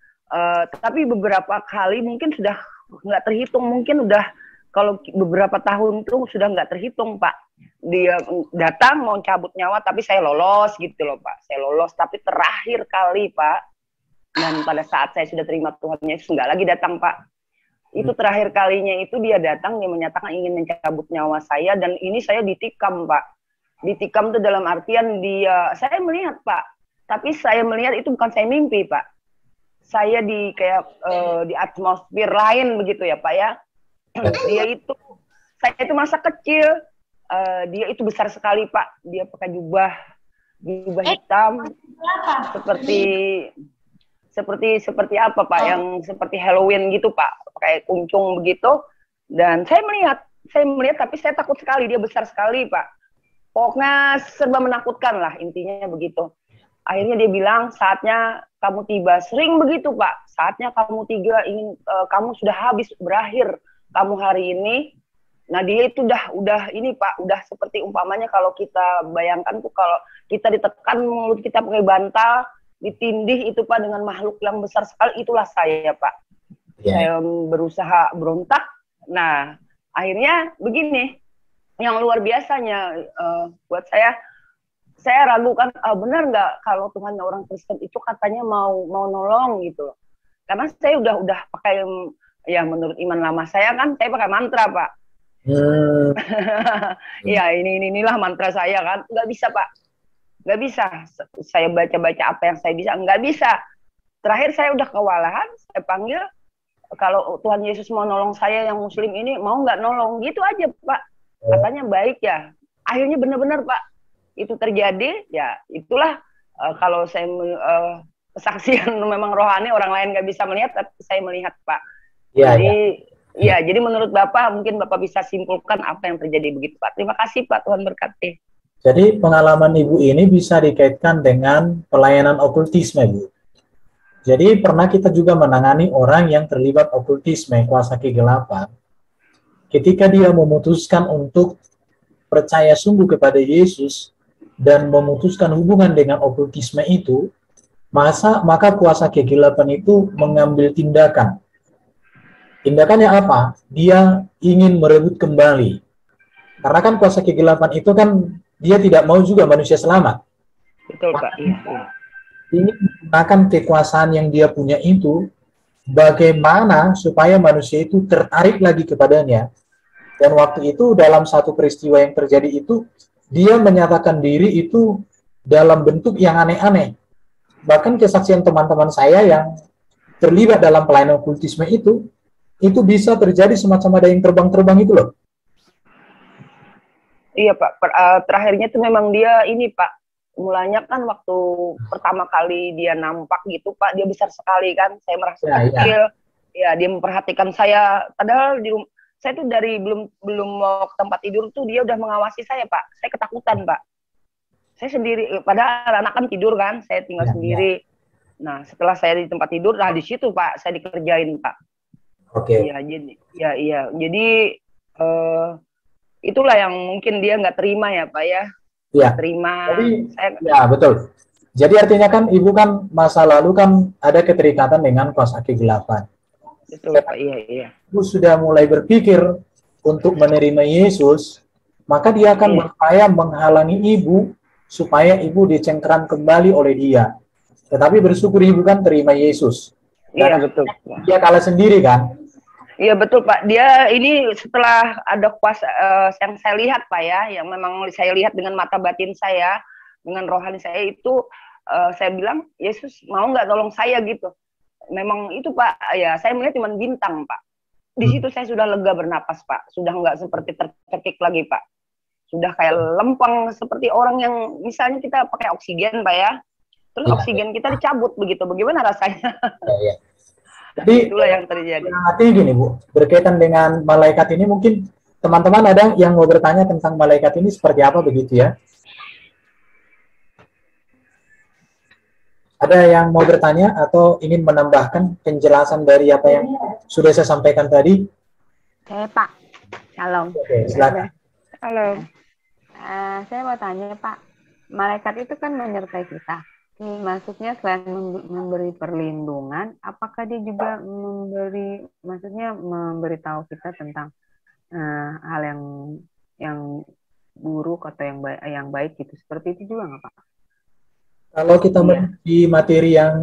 Tapi beberapa kali mungkin sudah nggak terhitung, mungkin udah kalau beberapa tahun tuh sudah nggak terhitung Pak. Dia datang mau cabut nyawa, tapi saya lolos gitu loh Pak. Saya lolos, tapi terakhir kali Pak, dan pada saat saya sudah terima Tuhan Yesus nggak lagi datang Pak. Itu terakhir kalinya itu dia datang, dia menyatakan ingin mencabut nyawa saya, dan ini saya ditikam Pak. Ditikam itu dalam artian saya melihat Pak, tapi saya melihat itu bukan saya mimpi Pak. Saya di kayak di atmosfer lain begitu ya Pak ya. Saya itu masa kecil, dia itu besar sekali Pak. Dia pakai jubah hitam, seperti apa Pak? Yang seperti Halloween gitu Pak, pakai kuncung begitu. Dan saya melihat, tapi saya takut sekali. Dia besar sekali Pak. Pokoknya serba menakutkan lah, intinya begitu. Akhirnya dia bilang, saatnya kamu tiba. Sering begitu Pak, saatnya kamu kamu sudah habis, berakhir kamu hari ini. Nah dia itu udah ini Pak, udah seperti umpamanya kalau kita bayangkan tuh, kalau kita ditekan mulut kita pakai bantal, ditindih itu Pak dengan makhluk yang besar sekali, itulah saya Pak. Saya berusaha berontak. Nah akhirnya begini, yang luar biasanya buat saya ragu kan, benar nggak kalau Tuhan orang Kristen itu katanya mau nolong gitu. Karena saya udah pakai, ya menurut iman lama saya kan, saya pakai mantra Pak. Ya inilah mantra saya kan, nggak bisa Pak, nggak bisa. Saya baca apa yang saya bisa, nggak bisa. Terakhir saya udah kewalahan, saya panggil, kalau Tuhan Yesus mau nolong saya yang Muslim ini, mau nggak nolong, gitu aja Pak. Katanya baik ya. Akhirnya benar-benar Pak, itu terjadi. Ya itulah kalau saya kesaksian memang rohani, orang lain nggak bisa melihat, tapi saya melihat Pak. Jadi menurut Bapak, mungkin Bapak bisa simpulkan apa yang terjadi begitu Pak. Terima kasih Pak, Tuhan berkati. Jadi pengalaman Ibu ini bisa dikaitkan dengan pelayanan okultisme, Bu. Jadi pernah kita juga menangani orang yang terlibat okultisme, kuasa kegelapan. Ketika dia memutuskan untuk percaya sungguh kepada Yesus dan memutuskan hubungan dengan okultisme itu, maka kuasa kegelapan itu mengambil tindakan. Tindakannya apa? Dia ingin merebut kembali. Karena kan kuasa kegelapan itu kan dia tidak mau juga manusia selamat. Betul Pak. Iya. Ingin menggunakan kekuasaan yang dia punya itu, bagaimana supaya manusia itu tertarik lagi kepadanya. Dan waktu itu dalam satu peristiwa yang terjadi itu, dia menyatakan diri itu dalam bentuk yang aneh-aneh. Bahkan kesaksian teman-teman saya yang terlibat dalam pelayanan okultisme itu bisa terjadi semacam ada yang terbang-terbang itu loh. Iya Pak, terakhirnya itu memang dia ini Pak, mulanya kan waktu pertama kali dia nampak gitu Pak, dia besar sekali kan, saya merasa kecil. Ya, dia memperhatikan saya, padahal saya tuh dari belum mau ke tempat tidur tuh dia udah mengawasi saya Pak. Saya ketakutan Pak. Saya sendiri, padahal anak kan tidur kan, saya tinggal sendiri. Nah setelah saya di tempat tidur, nah di situ Pak saya dikerjain Pak. Iya jadi itulah yang mungkin dia nggak terima ya Pak ya. Iya. Terima. Ya betul. Jadi artinya kan Ibu kan masa lalu kan ada keterikatan dengan kuasa kegelapan. Betul Pak, iya. Ibu sudah mulai berpikir untuk menerima Yesus, maka dia akan berupaya menghalangi Ibu supaya Ibu dicengkeram kembali oleh dia. Tetapi bersyukur Ibu kan terima Yesus. Iya betul. Dia kalah sendiri kan? Iya betul Pak. Dia ini setelah ada kuasa yang saya lihat Pak ya, yang memang saya lihat dengan mata batin saya, dengan rohani saya itu, saya bilang Yesus mau nggak tolong saya gitu. Memang itu Pak, ya saya melihat cuma bintang Pak. Di situ saya sudah lega bernapas Pak, sudah nggak seperti tercekik lagi Pak. Sudah kayak lempeng seperti orang yang misalnya kita pakai oksigen Pak ya, terus oksigen kita dicabut begitu, bagaimana rasanya? Jadi itulah yang terjadi. Artinya gini Bu, berkaitan dengan malaikat ini mungkin teman-teman ada yang mau bertanya tentang malaikat ini seperti apa begitu ya? Ada yang mau bertanya atau ingin menambahkan penjelasan dari apa yang sudah saya sampaikan tadi? Saya Pak, Shalom. Oke, silakan. Halo. Saya mau tanya Pak, malaikat itu kan menyertai kita. Maksudnya selain memberi perlindungan, apakah dia juga memberitahu kita tentang hal yang buruk atau yang baik gitu. Seperti itu juga nggak Pak? Kalau kita Iya. melihat di materi yang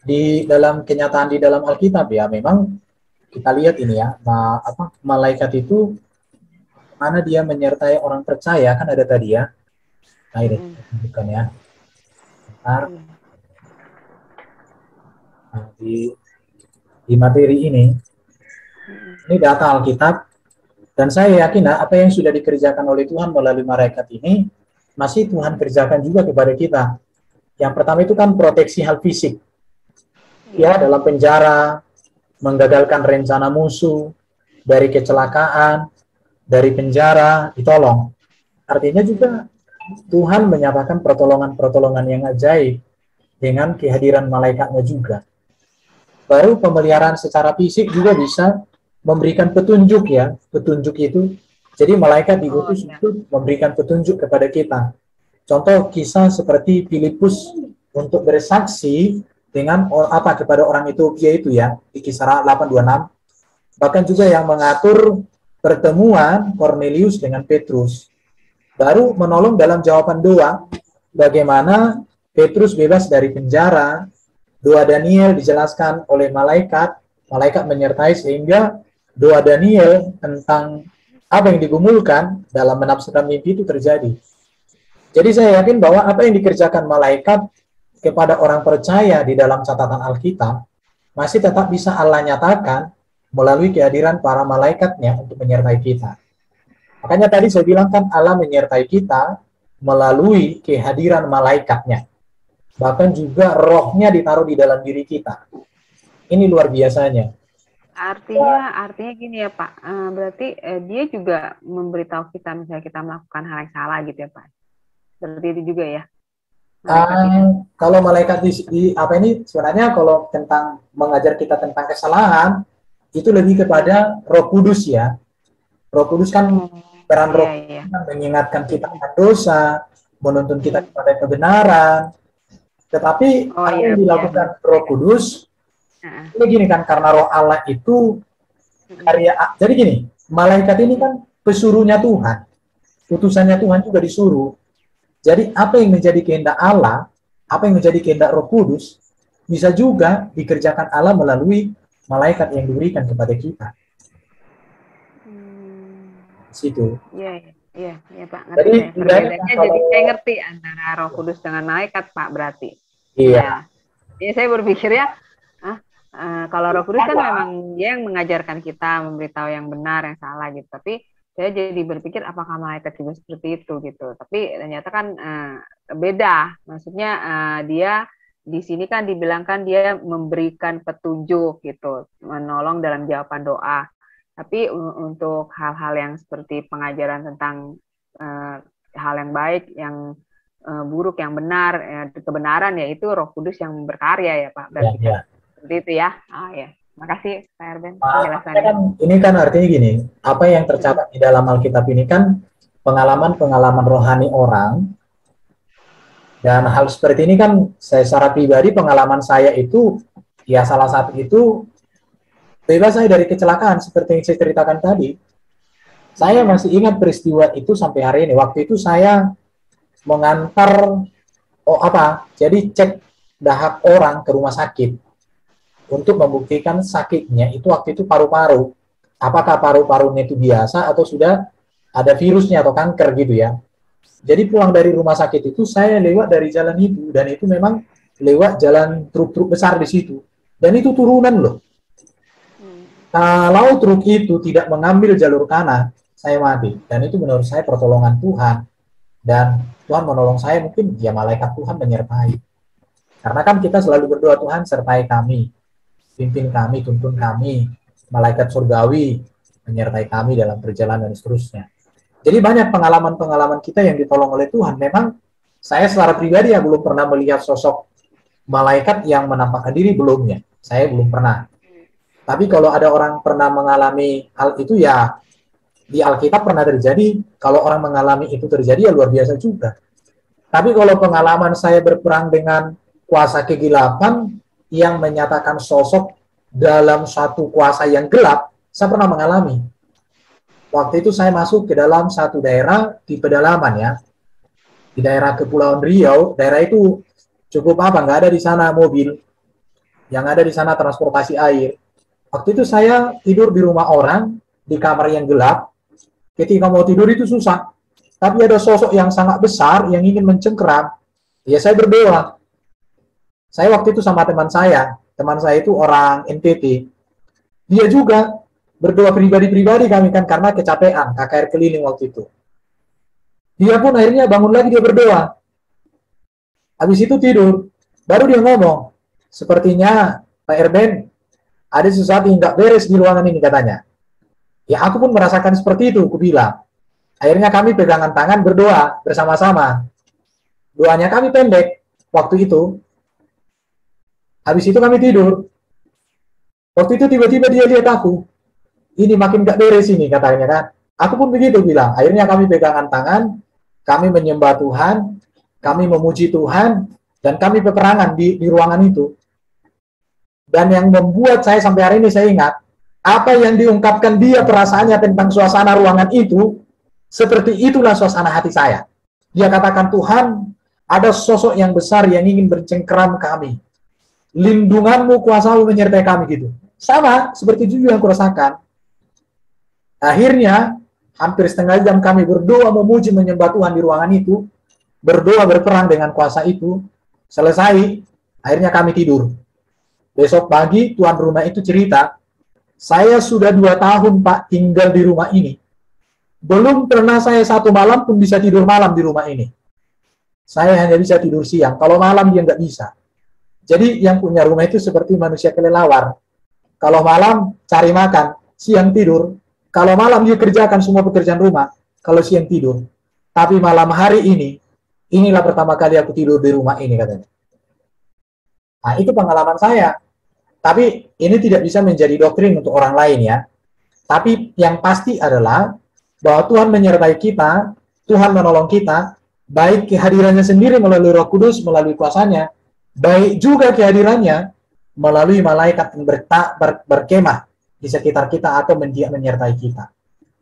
di dalam kenyataan di dalam Alkitab ya, memang kita lihat ini ya, malaikat itu mana dia menyertai orang percaya, kan ada tadi ya. Nah ini bukan ya. Bentar. Nah, di materi ini data Alkitab, dan saya yakin apa yang sudah dikerjakan oleh Tuhan melalui malaikat ini masih Tuhan kerjakan juga kepada kita. Yang pertama itu kan proteksi hal fisik, ya, dalam penjara, menggagalkan rencana musuh, dari kecelakaan, dari penjara, ditolong. Artinya juga Tuhan menyatakan pertolongan-pertolongan yang ajaib dengan kehadiran malaikatnya juga. Baru pemeliharaan secara fisik juga bisa memberikan petunjuk ya, petunjuk itu. Jadi malaikat diutus untuk memberikan petunjuk kepada kita. Contoh kisah seperti Filipus untuk bersaksi dengan kepada orang Ethiopia itu ya, di Kisah 8:26. Bahkan juga yang mengatur pertemuan Cornelius dengan Petrus. Baru menolong dalam jawaban doa, bagaimana Petrus bebas dari penjara, doa Daniel dijelaskan oleh malaikat menyertai sehingga doa Daniel tentang apa yang digumulkan dalam menafsirkan mimpi itu terjadi. Jadi saya yakin bahwa apa yang dikerjakan malaikat kepada orang percaya di dalam catatan Alkitab masih tetap bisa Allah nyatakan melalui kehadiran para malaikatnya untuk menyertai kita. Makanya tadi saya bilang kan Allah menyertai kita melalui kehadiran malaikatnya. Bahkan juga rohnya ditaruh di dalam diri kita. Ini luar biasanya. Artinya gini ya Pak, berarti dia juga memberitahu kita misalnya kita melakukan hal yang salah gitu ya Pak. Seperti itu juga ya. Kalau malaikat sebenarnya kalau tentang mengajar kita tentang kesalahan itu lebih kepada Roh Kudus ya. Roh Kudus kan peran Roh Kudus kan mengingatkan kita akan dosa, menuntun kita kepada kebenaran. Tetapi apa yang dilakukan Roh Kudus ini gini kan, karena Roh Allah itu karya. Jadi gini, malaikat ini kan pesuruhnya Tuhan, utusannya Tuhan juga disuruh. Jadi apa yang menjadi kehendak Allah, apa yang menjadi kehendak Roh Kudus, bisa juga dikerjakan Allah melalui malaikat yang diberikan kepada kita. Situ. Iya Pak. Ngerti jadi saya ngerti antara Roh Kudus dengan malaikat Pak berarti. Iya. Jadi saya berpikir ya, kalau Roh Kudus kan memang dia yang mengajarkan kita, memberitahu yang benar, yang salah gitu. Tapi saya jadi berpikir apakah malaikat juga seperti itu gitu. Tapi ternyata kan beda. Maksudnya dia di sini kan dibilangkan dia memberikan petunjuk gitu, menolong dalam jawaban doa. Tapi untuk hal-hal yang seperti pengajaran tentang hal yang baik, yang buruk, yang benar, kebenaran ya itu Roh Kudus yang berkarya ya Pak. Berarti seperti itu ya. Ya. Makasih Pak Erben penjelasannya. Ini kan artinya gini, apa yang tercatat di dalam Alkitab ini kan pengalaman-pengalaman rohani orang, dan hal seperti ini kan saya secara pribadi pengalaman saya itu ya salah satu itu bebas saya dari kecelakaan seperti yang saya ceritakan tadi. Saya masih ingat peristiwa itu sampai hari ini. Waktu itu saya mengantar jadi cek dahak orang ke rumah sakit untuk membuktikan sakitnya itu waktu itu paru-paru. Apakah paru-parunya itu biasa atau sudah ada virusnya atau kanker gitu ya. Jadi pulang dari rumah sakit itu saya lewat dari jalan itu, dan itu memang lewat jalan truk-truk besar di situ. Dan itu turunan loh. Kalau truk itu tidak mengambil jalur kanan, saya mati. Dan itu menurut saya pertolongan Tuhan. Dan Tuhan menolong saya, mungkin ya malaikat Tuhan menyertai. Karena kan kita selalu berdoa, Tuhan sertai kami, pimpin kami, tuntun kami, malaikat surgawi menyertai kami dalam perjalanan dan seterusnya. Jadi banyak pengalaman-pengalaman kita yang ditolong oleh Tuhan. Memang saya secara pribadi ya belum pernah melihat sosok malaikat yang menampakkan diri, belumnya. Saya belum pernah. Tapi kalau ada orang pernah mengalami hal itu ya di Alkitab pernah terjadi. Kalau orang mengalami itu terjadi ya luar biasa juga. Tapi kalau pengalaman saya berperang dengan kuasa kegelapan yang menyatakan sosok dalam suatu kuasa yang gelap, saya pernah mengalami. waktu itu saya masuk ke dalam satu daerah di pedalaman ya, di daerah Kepulauan Riau. Daerah itu cukup apa, nggak ada di sana mobil, yang ada di sana transportasi air. Waktu itu saya tidur di rumah orang, di kamar yang gelap. Ketika mau tidur itu susah, tapi ada sosok yang sangat besar yang ingin mencengkeram. Ya saya berdoa. Saya waktu itu sama teman saya itu orang NTT. Dia juga berdoa pribadi-pribadi kami kan, karena kecapean, KKR keliling waktu itu. Dia pun akhirnya bangun lagi, dia berdoa. Habis itu tidur, baru dia ngomong, sepertinya Pak Erben, ada sesuatu yang nggak beres di ruangan ini katanya. Ya aku pun merasakan seperti itu, aku bilang. Akhirnya kami pegangan tangan berdoa bersama-sama. Doanya kami pendek waktu itu. Habis itu kami tidur. Waktu itu tiba-tiba dia lihat aku. Ini makin gak beres ini katanya kan. Aku pun begitu bilang. Akhirnya kami pegangan tangan, kami menyembah Tuhan, kami memuji Tuhan, dan kami peperangan di ruangan itu. Dan yang membuat saya sampai hari ini saya ingat, apa yang diungkapkan dia perasaannya tentang suasana ruangan itu, seperti itulah suasana hati saya. Dia katakan, Tuhan, ada sosok yang besar yang ingin bercengkeram kami. Lindunganmu, kuasamu menyertai kami gitu. Sama seperti itu yang kurasakan. Akhirnya hampir setengah jam kami berdoa, memuji, menyembah Tuhan di ruangan itu, berdoa berperang dengan kuasa itu. Selesai, akhirnya kami tidur. Besok pagi tuan rumah itu cerita, saya sudah 2 tahun Pak tinggal di rumah ini. Belum pernah saya 1 malam pun bisa tidur malam di rumah ini. Saya hanya bisa tidur siang. Kalau malam dia nggak bisa. Jadi yang punya rumah itu seperti manusia kelelawar. Kalau malam cari makan, siang tidur. Kalau malam dia kerjakan semua pekerjaan rumah, kalau siang tidur. Tapi malam hari ini, inilah pertama kali aku tidur di rumah ini katanya. Nah itu pengalaman saya. Tapi ini tidak bisa menjadi doktrin untuk orang lain ya. Tapi yang pasti adalah bahwa Tuhan menyertai kita, Tuhan menolong kita, baik kehadirannya sendiri melalui Roh Kudus, melalui kuasanya, baik juga kehadirannya melalui malaikat yang berkemah di sekitar kita atau menyertai kita.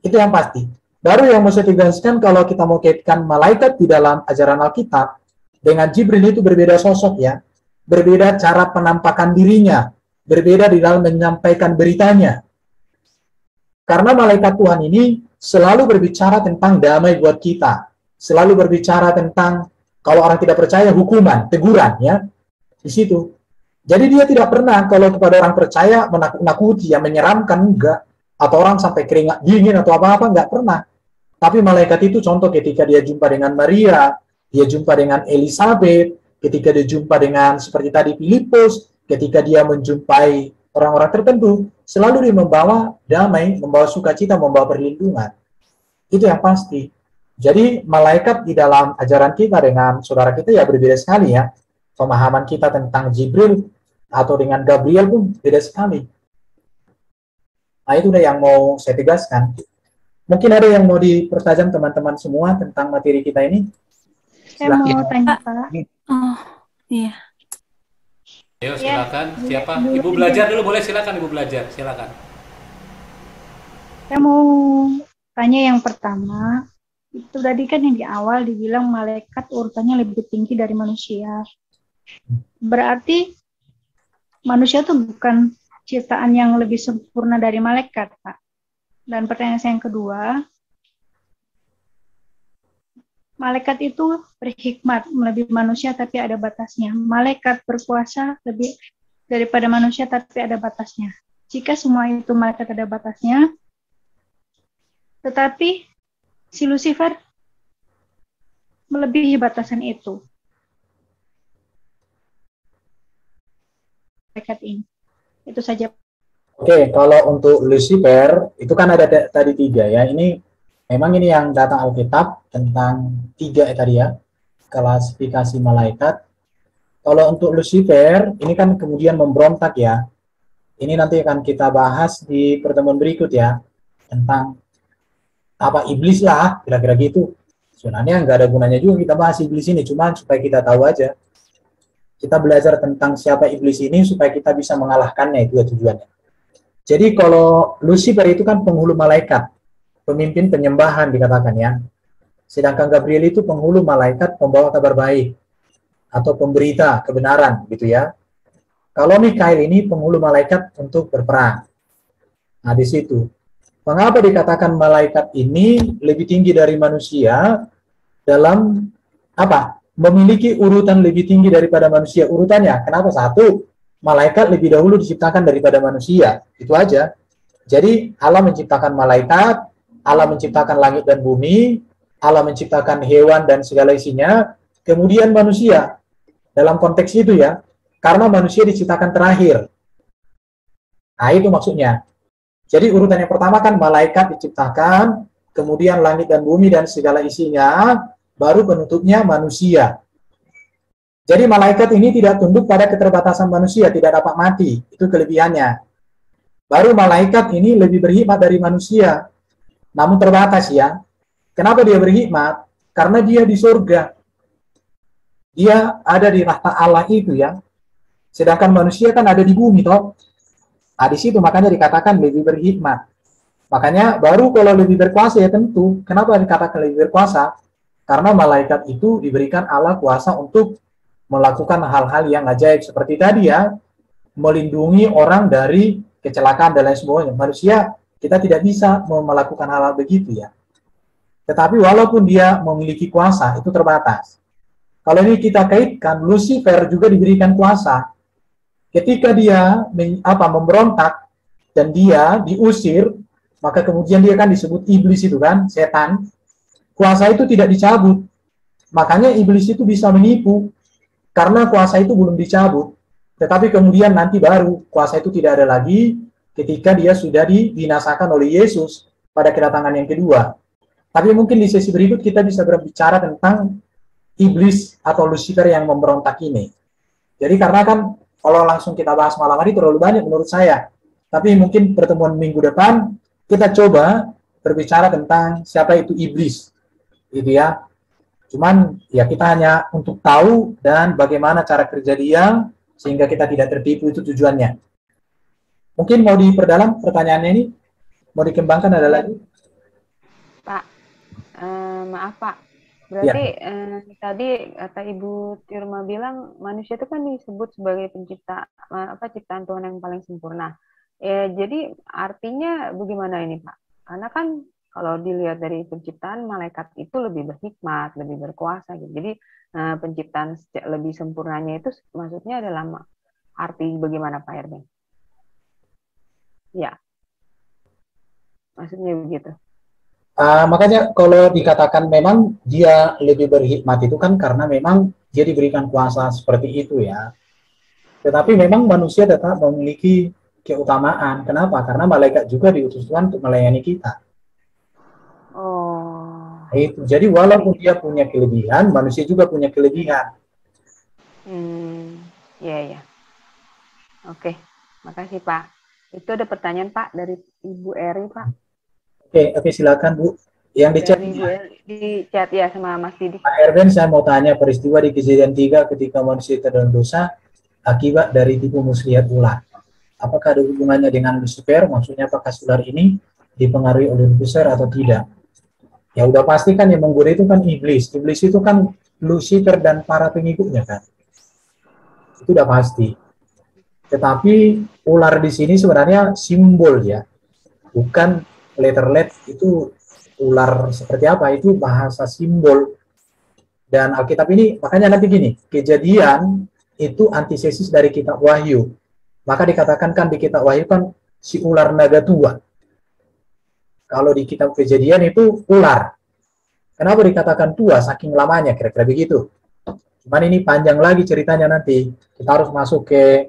Itu yang pasti. Baru yang mesti dijelaskan kalau kita mau kaitkan malaikat di dalam ajaran Alkitab dengan Jibril itu berbeda sosok ya, berbeda cara penampakan dirinya, berbeda di dalam menyampaikan beritanya. Karena malaikat Tuhan ini selalu berbicara tentang damai buat kita, selalu berbicara tentang kalau orang tidak percaya hukuman, teguran ya. Di situ. Jadi dia tidak pernah kalau kepada orang percaya menakut-nakuti, yang menyeramkan, enggak. Atau orang sampai keringat dingin atau apa-apa, enggak pernah. Tapi malaikat itu contoh ketika dia jumpa dengan Maria, dia jumpa dengan Elizabeth, ketika dia jumpa dengan seperti tadi Filipus, ketika dia menjumpai orang-orang tertentu, selalu dia membawa damai, membawa sukacita, membawa perlindungan. Itu yang pasti. Jadi malaikat di dalam ajaran kita dengan saudara kita ya berbeda sekali ya. Pemahaman kita tentang Jibril atau dengan Gabriel pun beda sekali. Nah itu udah yang mau saya tegaskan. Mungkin ada yang mau dipertajam teman-teman semua tentang materi kita ini? Saya mau tanya Pak. Oh iya. Ayo silakan. Siapa? Ibu belajar dulu boleh, silakan Ibu belajar. Silakan. Saya mau tanya yang pertama. Itu tadi kan yang di awal dibilang malaikat urutannya lebih tinggi dari manusia. Berarti manusia itu bukan ciptaan yang lebih sempurna dari malaikat, Pak. Dan pertanyaan saya yang kedua, malaikat itu berhikmat melebihi manusia tapi ada batasnya. Malaikat berkuasa lebih daripada manusia tapi ada batasnya. Jika semua itu malaikat ada batasnya, tetapi si Lucifer melebihi batasan itu. Malaikat ini. Itu saja. Oke, kalau untuk Lucifer, itu kan ada tadi 3 ya. Ini memang ini yang datang Alkitab tentang 3 tadi ya, klasifikasi malaikat. Kalau untuk Lucifer, ini kan kemudian memberontak ya. Ini nanti akan kita bahas di pertemuan berikut ya, tentang apa iblis lah, kira-kira gitu. Sebenarnya nggak ada gunanya juga kita bahas iblis ini, cuman supaya kita tahu aja. Kita belajar tentang siapa iblis ini supaya kita bisa mengalahkannya, itu ya tujuannya. Jadi kalau Lucifer itu kan penghulu malaikat. pemimpin penyembahan dikatakan ya. Sedangkan Gabriel itu penghulu malaikat pembawa kabar baik atau pemberita kebenaran gitu ya. Kalau Mikail ini penghulu malaikat untuk berperang. Nah, di situ. Mengapa dikatakan malaikat ini lebih tinggi dari manusia dalam apa? Memiliki urutan lebih tinggi daripada manusia. Urutannya, kenapa? Satu, malaikat lebih dahulu diciptakan daripada manusia. Itu aja. Jadi Allah menciptakan malaikat, Allah menciptakan langit dan bumi, Allah menciptakan hewan dan segala isinya, kemudian manusia. Dalam konteks itu ya, karena manusia diciptakan terakhir. Nah, itu maksudnya. Jadi urutan yang pertama kan malaikat diciptakan, kemudian langit dan bumi dan segala isinya, baru penutupnya manusia. Jadi malaikat ini tidak tunduk pada keterbatasan manusia, tidak dapat mati. Itu kelebihannya. Baru malaikat ini lebih berhikmat dari manusia. Namun terbatas ya. Kenapa dia berhikmat? Karena dia di surga. Dia ada di rahmat Allah itu ya. Sedangkan manusia kan ada di bumi toh. Nah, di situ makanya dikatakan lebih berhikmat. Makanya baru kalau lebih berkuasa ya tentu. Kenapa dikatakan lebih berkuasa? Karena malaikat itu diberikan Allah kuasa untuk melakukan hal-hal yang ajaib seperti tadi ya, melindungi orang dari kecelakaan dan lain sebagainya. Manusia kita tidak bisa melakukan hal-hal begitu ya. Tetapi walaupun dia memiliki kuasa itu terbatas. Kalau ini kita kaitkan, Lucifer juga diberikan kuasa. Ketika dia memberontak dan dia diusir, maka kemudian dia kan disebut iblis itu kan, setan. Kuasa itu tidak dicabut. Makanya iblis itu bisa menipu karena kuasa itu belum dicabut. Tetapi kemudian nanti baru kuasa itu tidak ada lagi ketika dia sudah dibinasakan oleh Yesus pada kedatangan yang kedua. Tapi mungkin di sesi berikut kita bisa berbicara tentang iblis atau Lucifer yang memberontak ini. Jadi karena kan kalau langsung kita bahas malam hari terlalu banyak menurut saya. Tapi mungkin pertemuan minggu depan kita coba berbicara tentang siapa itu iblis. Gitu ya. Cuman ya kita hanya untuk tahu dan bagaimana cara kerja dia sehingga kita tidak tertipu, itu tujuannya. Mungkin mau diperdalam pertanyaannya ini? Mau dikembangkan ada lagi? Pak, maaf Pak. Berarti tadi kata Ibu Tirma bilang manusia itu kan disebut sebagai ciptaan Tuhan yang paling sempurna. Jadi artinya bagaimana ini Pak? Karena kan kalau dilihat dari penciptaan malaikat itu lebih berhikmat, lebih berkuasa gitu. Jadi penciptaan lebih sempurnanya itu maksudnya adalah arti bagaimana Pak Erben? Ya, maksudnya begitu. Makanya kalau dikatakan memang dia lebih berhikmat itu kan karena memang dia diberikan kuasa seperti itu ya. Tetapi memang manusia tetap memiliki keutamaan. Kenapa? Karena malaikat juga diutus Tuhan untuk melayani kita. Oh. Itu. Jadi walaupun dia punya kelebihan, manusia juga punya kelebihan. Iya. Oke, makasih Pak. Itu ada pertanyaan Pak dari Ibu Eri Pak. Oke, silakan Bu. Yang di chat di chat ya sama Mas Didi. Pak Erben, saya mau tanya peristiwa di Kejadian 3 ketika manusia terdalam dosa akibat dari tipu muslihat ular. Apakah ada hubungannya dengan Lucifer? Maksudnya apakah ular ini dipengaruhi oleh Lucifer atau tidak? Ya udah pasti kan yang menggoda itu kan iblis. Iblis itu kan Lucifer dan para pengikutnya kan. Itu udah pasti. Tetapi ular di sini sebenarnya simbol ya. Bukan letter itu ular seperti apa, itu bahasa simbol. Dan Alkitab ini makanya nanti gini, Kejadian itu antithesis dari kitab Wahyu. Maka dikatakan kan di kitab Wahyu kan si ular naga tua. Kalau di kitab Kejadian itu ular. Kenapa dikatakan tua? Saking lamanya, kira-kira begitu. Cuman ini panjang lagi ceritanya nanti. Kita harus masuk ke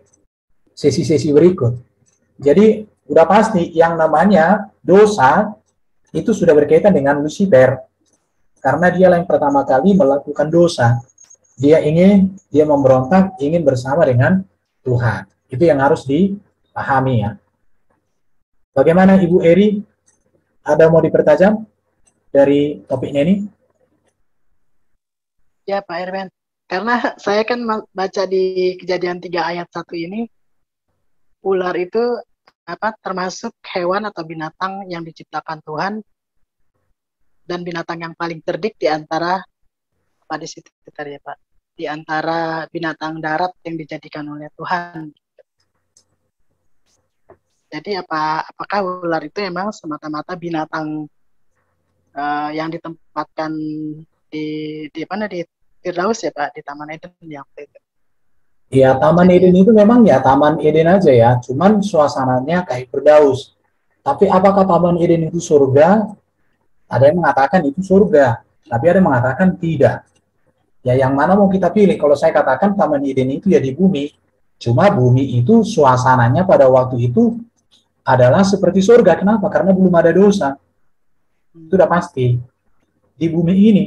sesi-sesi berikut. Jadi udah pasti yang namanya dosa itu sudah berkaitan dengan Lucifer. Karena dia yang pertama kali melakukan dosa. Dia memberontak, ingin bersama dengan Tuhan. Itu yang harus dipahami ya. Bagaimana Ibu Eri? Ada mau dipertajam dari topiknya ini? Ya Pak Erben. Karena saya kan baca di Kejadian 3 ayat 1 ini, ular itu termasuk hewan atau binatang yang diciptakan Tuhan dan binatang yang paling cerdik di antara apa di situ tadi ya Pak, di antara binatang darat yang dijadikan oleh Tuhan. Jadi apakah ular itu memang semata-mata binatang yang ditempatkan di mana di Firdaus ya Pak, di Taman Eden yang waktu itu. Ya, Taman Eden itu memang ya Taman Eden aja ya, cuman suasananya kayak Firdaus. Tapi apakah Taman Eden itu surga? Ada yang mengatakan itu surga, tapi ada yang mengatakan tidak. Ya, yang mana mau kita pilih? Kalau saya katakan Taman Eden itu ya di bumi, cuma bumi itu suasananya pada waktu itu adalah seperti surga. Kenapa? Karena belum ada dosa. Itu udah pasti. Di bumi ini,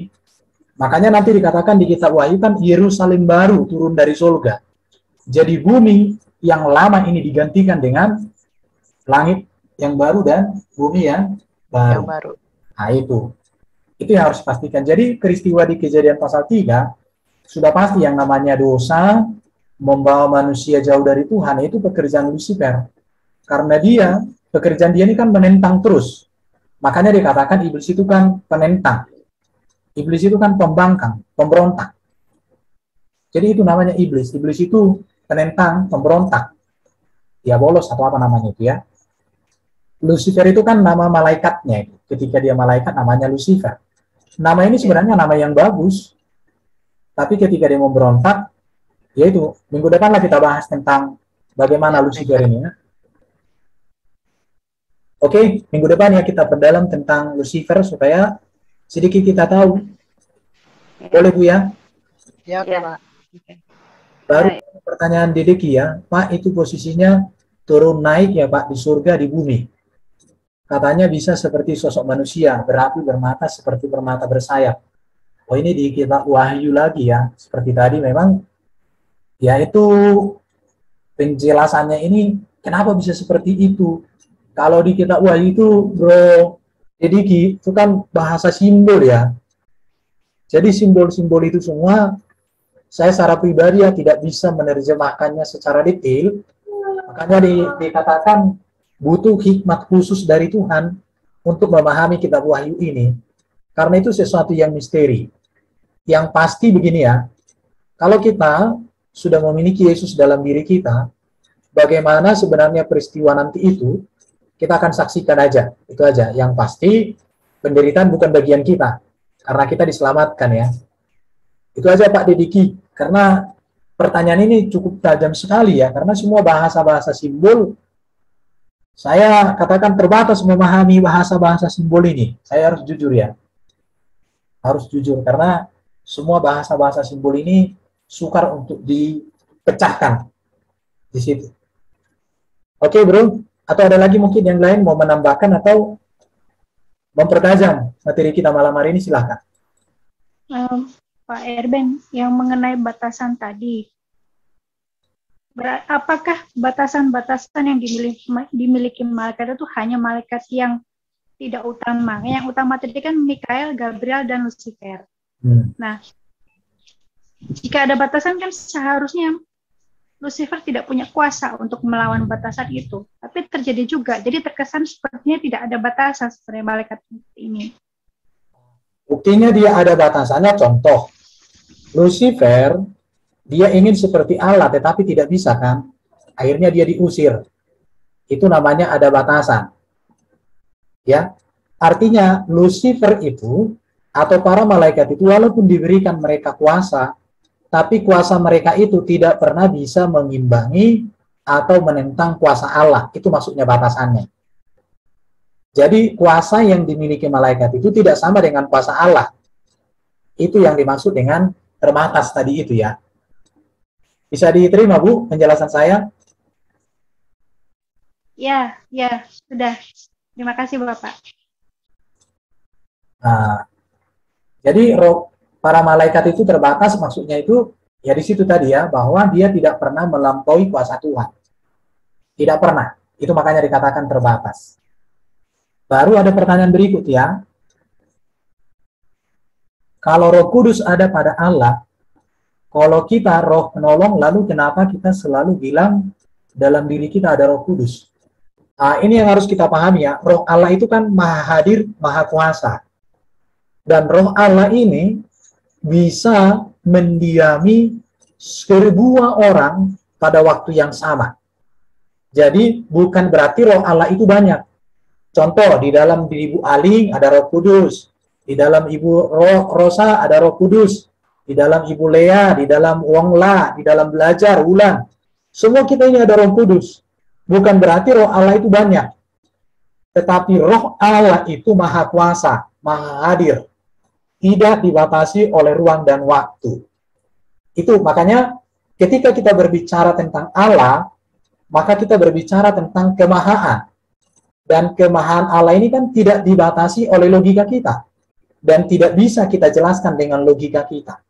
makanya nanti dikatakan di kitab Wahyu kan Yerusalem baru turun dari surga. Jadi bumi yang lama ini digantikan dengan langit yang baru dan bumi yang baru. Nah itu yang harus dipastikan. Jadi peristiwa di Kejadian pasal 3 sudah pasti yang namanya dosa membawa manusia jauh dari Tuhan, itu pekerjaan Lucifer. Karena pekerjaan dia ini kan menentang terus. Makanya dikatakan iblis itu kan penentang. Iblis itu kan pembangkang, pemberontak. Jadi itu namanya iblis. Iblis itu penentang, pemberontak. Ya bolos atau apa namanya itu ya. Lucifer itu kan nama malaikatnya. Ketika dia malaikat namanya Lucifer. Nama ini sebenarnya nama yang bagus. Tapi ketika dia memberontak, yaitu minggu depan lah kita bahas tentang bagaimana Lucifer ini ya. Oke, minggu depan ya kita perdalam tentang Lucifer supaya sedikit kita tahu. Boleh Bu ya? Ya, Pak. Baru pertanyaan Dedeki ya, Pak itu posisinya turun naik ya Pak di surga di bumi. Katanya bisa seperti sosok manusia, berapi, bermata seperti permata bersayap. Oh ini di kitab Wahyu lagi ya, seperti tadi memang ya itu penjelasannya ini kenapa bisa seperti itu. Kalau di kitab Wahyu itu Bro Dedeki itu kan bahasa simbol ya. Jadi simbol-simbol itu semua saya secara pribadi ya tidak bisa menerjemahkannya secara detail. Makanya dikatakan butuh hikmat khusus dari Tuhan untuk memahami kitab Wahyu ini. Karena itu sesuatu yang misteri. Yang pasti begini ya, kalau kita sudah memiliki Yesus dalam diri kita, bagaimana sebenarnya peristiwa nanti itu, kita akan saksikan aja. Itu aja. Yang pasti penderitaan bukan bagian kita. Karena kita diselamatkan ya. Itu aja Pak Dediki. Karena pertanyaan ini cukup tajam sekali ya. Karena semua bahasa-bahasa simbol, saya katakan terbatas memahami bahasa-bahasa simbol ini. Saya harus jujur ya. Harus jujur. Karena semua bahasa-bahasa simbol ini sukar untuk dipecahkan di situ. Oke Bro. Atau ada lagi mungkin yang lain mau menambahkan atau mempertajam materi kita malam hari ini, silahkan. Pak Erben, yang mengenai batasan tadi, apakah batasan-batasan yang dimiliki malaikat itu hanya malaikat yang tidak utama? Yang utama tadi kan Mikael, Gabriel, dan Lucifer. Nah, jika ada batasan kan seharusnya Lucifer tidak punya kuasa untuk melawan batasan itu. Tapi terjadi juga. Jadi terkesan sepertinya tidak ada batasan sebenarnya malaikat ini. Buktinya dia ada batasannya. Contoh, Lucifer, dia ingin seperti Allah, tetapi tidak bisa kan. Akhirnya dia diusir. Itu namanya ada batasan. Ya, artinya Lucifer itu, atau para malaikat itu, walaupun diberikan mereka kuasa, tapi kuasa mereka itu tidak pernah bisa mengimbangi atau menentang kuasa Allah. Itu maksudnya batasannya. Jadi kuasa yang dimiliki malaikat itu tidak sama dengan kuasa Allah. Itu yang dimaksud dengan terbatas tadi itu ya. Bisa diterima Bu penjelasan saya? Ya, sudah. Terima kasih Bapak. Nah, jadi para malaikat itu terbatas, maksudnya itu ya di situ tadi ya, bahwa dia tidak pernah melampaui kuasa Tuhan. Tidak pernah. Itu makanya dikatakan terbatas. Baru ada pertanyaan berikut ya. Kalau Roh Kudus ada pada Allah, kalau kita roh penolong, lalu kenapa kita selalu bilang dalam diri kita ada Roh Kudus? Nah, ini yang harus kita pahami ya. Roh Allah itu kan maha hadir, maha kuasa. Dan roh Allah ini bisa mendiami 1000 orang pada waktu yang sama. Jadi bukan berarti roh Allah itu banyak. Contoh, di dalam diri Ibu Aling ada Roh Kudus, di dalam Ibu Rosa ada Roh Kudus, di dalam Ibu Lea, di dalam Wong La, di dalam Belajar, Wulan. Semua kita ini ada Roh Kudus. Bukan berarti roh Allah itu banyak. Tetapi roh Allah itu maha kuasa, maha hadir. Tidak dibatasi oleh ruang dan waktu. Itu makanya ketika kita berbicara tentang Allah, maka kita berbicara tentang kemahaan. Dan kemahaan Allah ini kan tidak dibatasi oleh logika kita. Dan tidak bisa kita jelaskan dengan logika kita.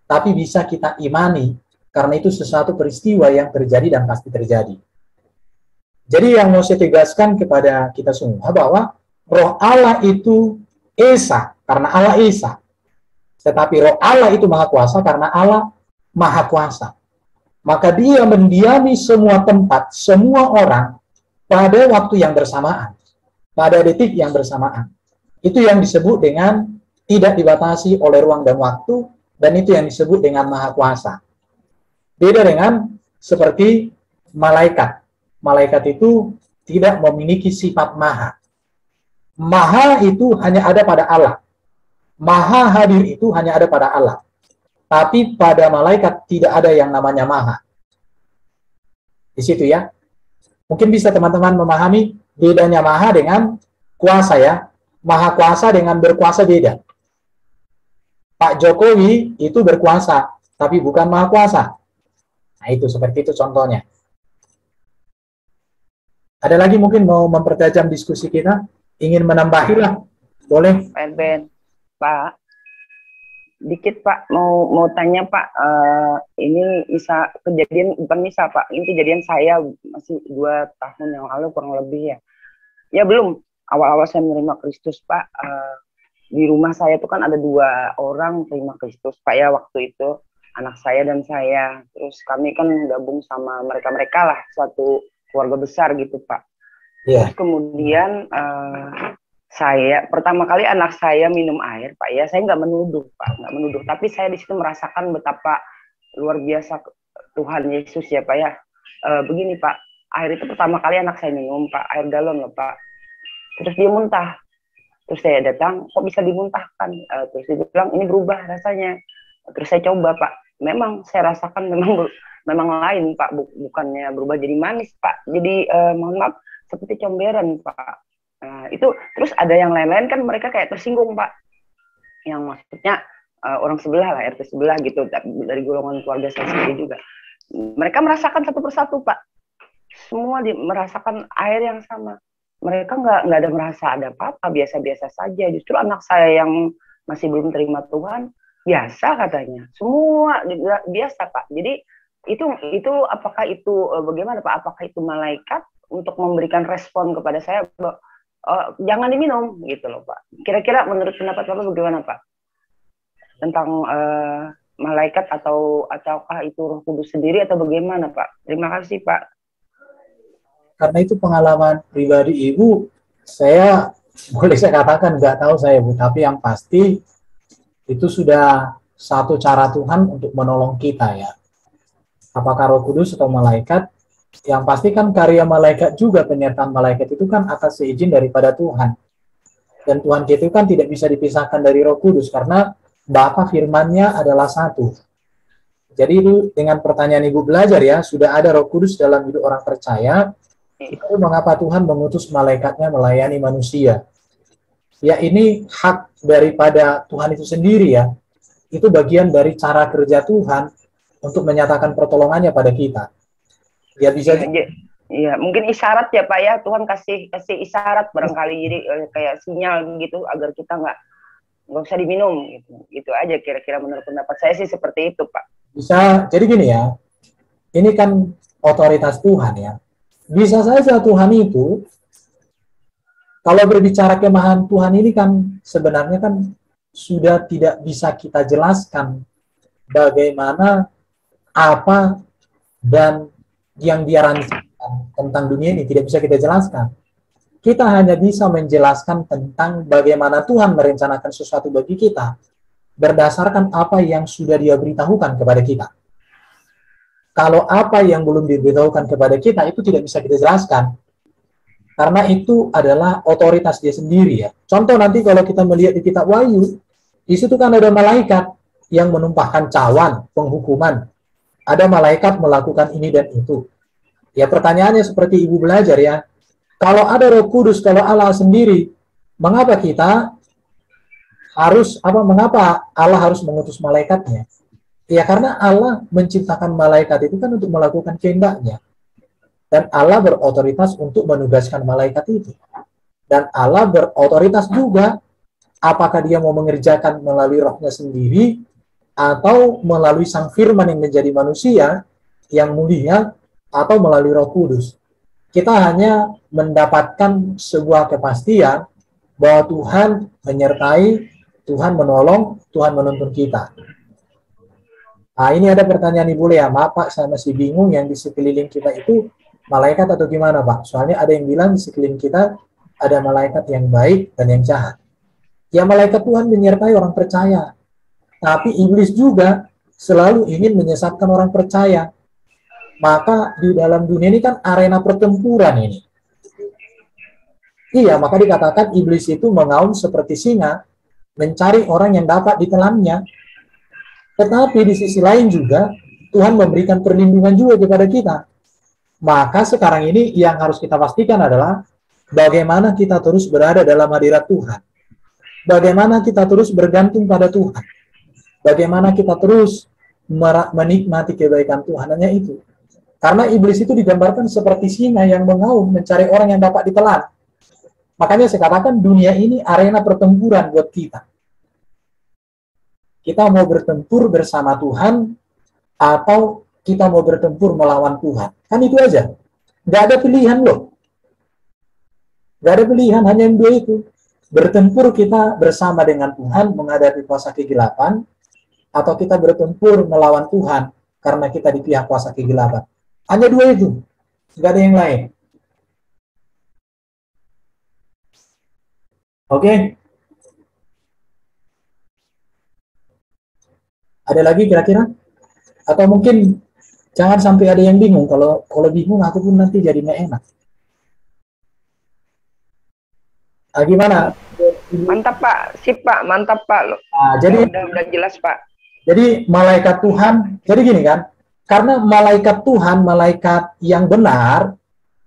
Tapi bisa kita imani, karena itu sesuatu peristiwa yang terjadi dan pasti terjadi. Jadi yang mau saya tegaskan kepada kita semua, bahwa roh Allah itu Esa, karena Allah Esa. Tetapi roh Allah itu maha kuasa, karena Allah maha kuasa. Maka dia mendiami semua tempat, semua orang, pada waktu yang bersamaan, pada detik yang bersamaan. Itu yang disebut dengan tidak dibatasi oleh ruang dan waktu, dan itu yang disebut dengan maha kuasa. Beda dengan seperti malaikat. Malaikat itu tidak memiliki sifat maha. Maha itu hanya ada pada Allah. Maha hadir itu hanya ada pada Allah. Tapi pada malaikat tidak ada yang namanya maha. Di situ ya. Mungkin bisa teman-teman memahami bedanya maha dengan kuasa ya. Maha kuasa dengan berkuasa beda. Pak Jokowi itu berkuasa, tapi bukan maha kuasa. Nah itu, seperti itu contohnya. Ada lagi mungkin mau mempertajam diskusi kita? Ingin menambahilah? Boleh? Pak Ben, Pak, dikit Pak, mau tanya Pak, ini bisa kejadian, bukan bisa Pak, ini kejadian saya masih 2 tahun yang lalu kurang lebih ya. Ya belum, awal-awal saya menerima Kristus Pak, di rumah saya itu kan ada 2 orang terima Kristus Pak ya waktu itu, anak saya dan saya. Terus kami kan gabung sama mereka-mereka lah, suatu keluarga besar gitu Pak. Yeah. Terus kemudian saya pertama kali anak saya minum air Pak ya, saya nggak menuduh Pak, nggak menuduh, tapi saya di situ merasakan betapa luar biasa Tuhan Yesus ya Pak ya. Begini Pak, air itu pertama kali anak saya minum Pak, air galon loh Pak. Terus dia muntah. Terus saya datang, kok bisa dimuntahkan? Terus dia bilang ini berubah rasanya. Terus saya coba Pak, memang saya rasakan memang lain Pak, bukannya berubah jadi manis Pak, jadi mohon maaf seperti comberan Pak. Itu terus ada yang lain-lain kan mereka kayak tersinggung Pak, yang maksudnya orang sebelah lah, RT sebelah gitu, dari golongan keluarga saya sendiri juga. Mereka merasakan satu persatu Pak, semua merasakan air yang sama. Mereka nggak ada merasa ada apa-apa, biasa-biasa saja. Justru anak saya yang masih belum terima Tuhan, biasa katanya, semua biasa Pak. Jadi itu apakah itu bagaimana Pak? Apakah itu malaikat untuk memberikan respon kepada saya, jangan diminum gitu loh Pak. Kira-kira menurut pendapat Bapak bagaimana Pak? Tentang malaikat ataukah itu Roh Kudus sendiri atau bagaimana Pak? Terima kasih Pak. Karena itu pengalaman pribadi Ibu, saya boleh saya katakan nggak tahu saya Bu, tapi yang pasti itu sudah satu cara Tuhan untuk menolong kita ya. Apakah Roh Kudus atau malaikat? Yang pasti kan karya malaikat juga, penyertaan malaikat itu kan atas seizin daripada Tuhan. Dan Tuhan kita itu kan tidak bisa dipisahkan dari Roh Kudus karena Bapa firman-Nya adalah satu. Jadi itu dengan pertanyaan Ibu belajar ya, sudah ada Roh Kudus dalam hidup orang percaya, itu mengapa Tuhan mengutus malaikatnya melayani manusia? Ya ini hak daripada Tuhan itu sendiri ya. Itu bagian dari cara kerja Tuhan untuk menyatakan pertolongannya pada kita. Ya bisa. Iya, mungkin isyarat ya Pak ya, Tuhan kasih isyarat barangkali, jadi kayak sinyal gitu agar kita nggak usah diminum gitu. Gitu aja kira-kira menurut pendapat saya sih seperti itu Pak. Bisa, jadi gini ya. Ini kan otoritas Tuhan ya. Bisa saja Tuhan itu, kalau berbicara kemahan Tuhan ini kan sebenarnya kan sudah tidak bisa kita jelaskan bagaimana, apa, dan yang dia rancangkan tentang dunia ini tidak bisa kita jelaskan. kita hanya bisa menjelaskan tentang bagaimana Tuhan merencanakan sesuatu bagi kita berdasarkan apa yang sudah Dia beritahukan kepada kita. Kalau apa yang belum diberitahukan kepada kita itu tidak bisa kita jelaskan, karena itu adalah otoritas Dia sendiri ya. Contoh nanti kalau kita melihat di kitab Wahyu, di situ kan ada malaikat yang menumpahkan cawan penghukuman. Ada malaikat melakukan ini dan itu. Ya pertanyaannya seperti ibu belajar ya. Kalau ada Roh Kudus, kalau Allah sendiri, mengapa kita harus mengapa Allah harus mengutus malaikatnya? Ya karena Allah menciptakan malaikat itu kan untuk melakukan kehendaknya. Dan Allah berotoritas untuk menugaskan malaikat itu. Dan Allah berotoritas juga apakah Dia mau mengerjakan melalui rohnya sendiri atau melalui sang firman yang menjadi manusia yang mulia atau melalui Roh Kudus. Kita hanya mendapatkan sebuah kepastian bahwa Tuhan menyertai, Tuhan menolong, Tuhan menuntun kita. Nah, ini ada pertanyaan Ibu Lea, maaf Pak, saya masih bingung yang di sekeliling kita itu malaikat atau gimana Pak? Soalnya ada yang bilang di sekeliling kita ada malaikat yang baik dan yang jahat. Ya malaikat Tuhan menyertai orang percaya. Tapi iblis juga selalu ingin menyesatkan orang percaya. Maka di dalam dunia ini kan arena pertempuran ini. Iya, maka dikatakan iblis itu mengaum seperti singa, mencari orang yang dapat ditelannya. Tetapi di sisi lain juga, Tuhan memberikan perlindungan juga kepada kita. Maka sekarang ini yang harus kita pastikan adalah bagaimana kita terus berada dalam hadirat Tuhan. Bagaimana kita terus bergantung pada Tuhan. Bagaimana kita terus menikmati kebaikan Tuhan. Hanya itu. Karena iblis itu digambarkan seperti singa yang mengaum mencari orang yang dapat ditelan. Makanya saya katakan dunia ini arena pertempuran buat kita. Kita mau bertempur bersama Tuhan atau kita mau bertempur melawan Tuhan. Kan itu aja. Nggak ada pilihan loh. Nggak ada pilihan, hanya yang dua itu. Bertempur kita bersama dengan Tuhan menghadapi kuasa kegelapan, atau kita bertempur melawan Tuhan karena kita di pihak kuasa kegelapan. Hanya dua itu. Nggak ada yang lain. Oke? Ada lagi kira-kira? Atau mungkin jangan sampai ada yang bingung. Kalau bingung aku pun nanti jadi nggak enak. Gimana? Mantap Pak, sip Pak, mantap Pak. Jadi udah jelas Pak. Jadi malaikat Tuhan, jadi gini kan? Karena malaikat Tuhan, malaikat yang benar,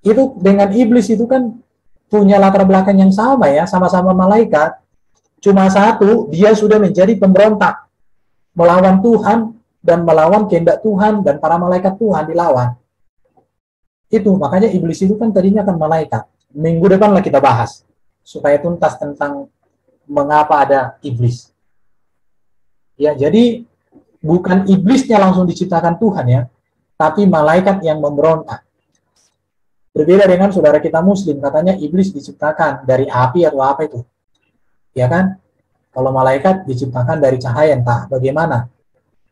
itu dengan iblis itu kan punya latar belakang yang sama ya, sama-sama malaikat. Cuma satu, dia sudah menjadi pemberontak. Melawan Tuhan dan melawan kehendak Tuhan dan para malaikat Tuhan dilawan. Itu makanya iblis itu kan tadinya kan malaikat. Minggu depan lah kita bahas supaya tuntas tentang mengapa ada iblis. Ya, jadi bukan iblisnya langsung diciptakan Tuhan ya, tapi malaikat yang memberontak. Berbeda dengan saudara kita Muslim, katanya iblis diciptakan dari api atau apa itu, ya kan? Kalau malaikat diciptakan dari cahaya, entah bagaimana.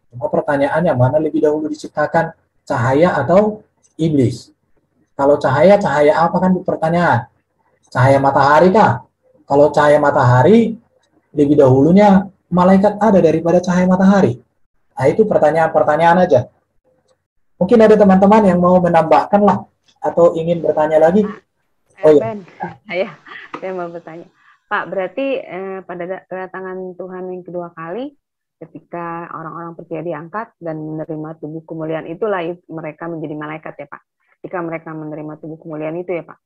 Cuma pertanyaannya, mana lebih dahulu diciptakan, cahaya atau iblis? Kalau cahaya apa kan pertanyaan? Cahaya matahari kah? Kalau cahaya matahari, lebih dahulunya malaikat ada daripada cahaya matahari. Nah, itu pertanyaan-pertanyaan aja. Mungkin ada teman-teman yang mau menambahkan lah, atau ingin bertanya lagi. Oh iya. Saya mau bertanya. Pak, berarti pada kedatangan Tuhan yang kedua kali, ketika orang-orang percaya diangkat dan menerima tubuh kemuliaan itulah mereka menjadi malaikat ya Pak. Ketika mereka menerima tubuh kemuliaan itu ya Pak.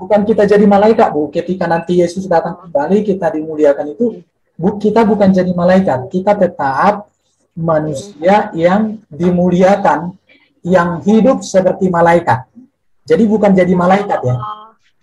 Bukan kita jadi malaikat, Bu. Ketika nanti Yesus datang kembali, kita dimuliakan itu, kita bukan jadi malaikat. Kita tetap manusia yang dimuliakan, yang hidup seperti malaikat. Jadi bukan jadi malaikat ya.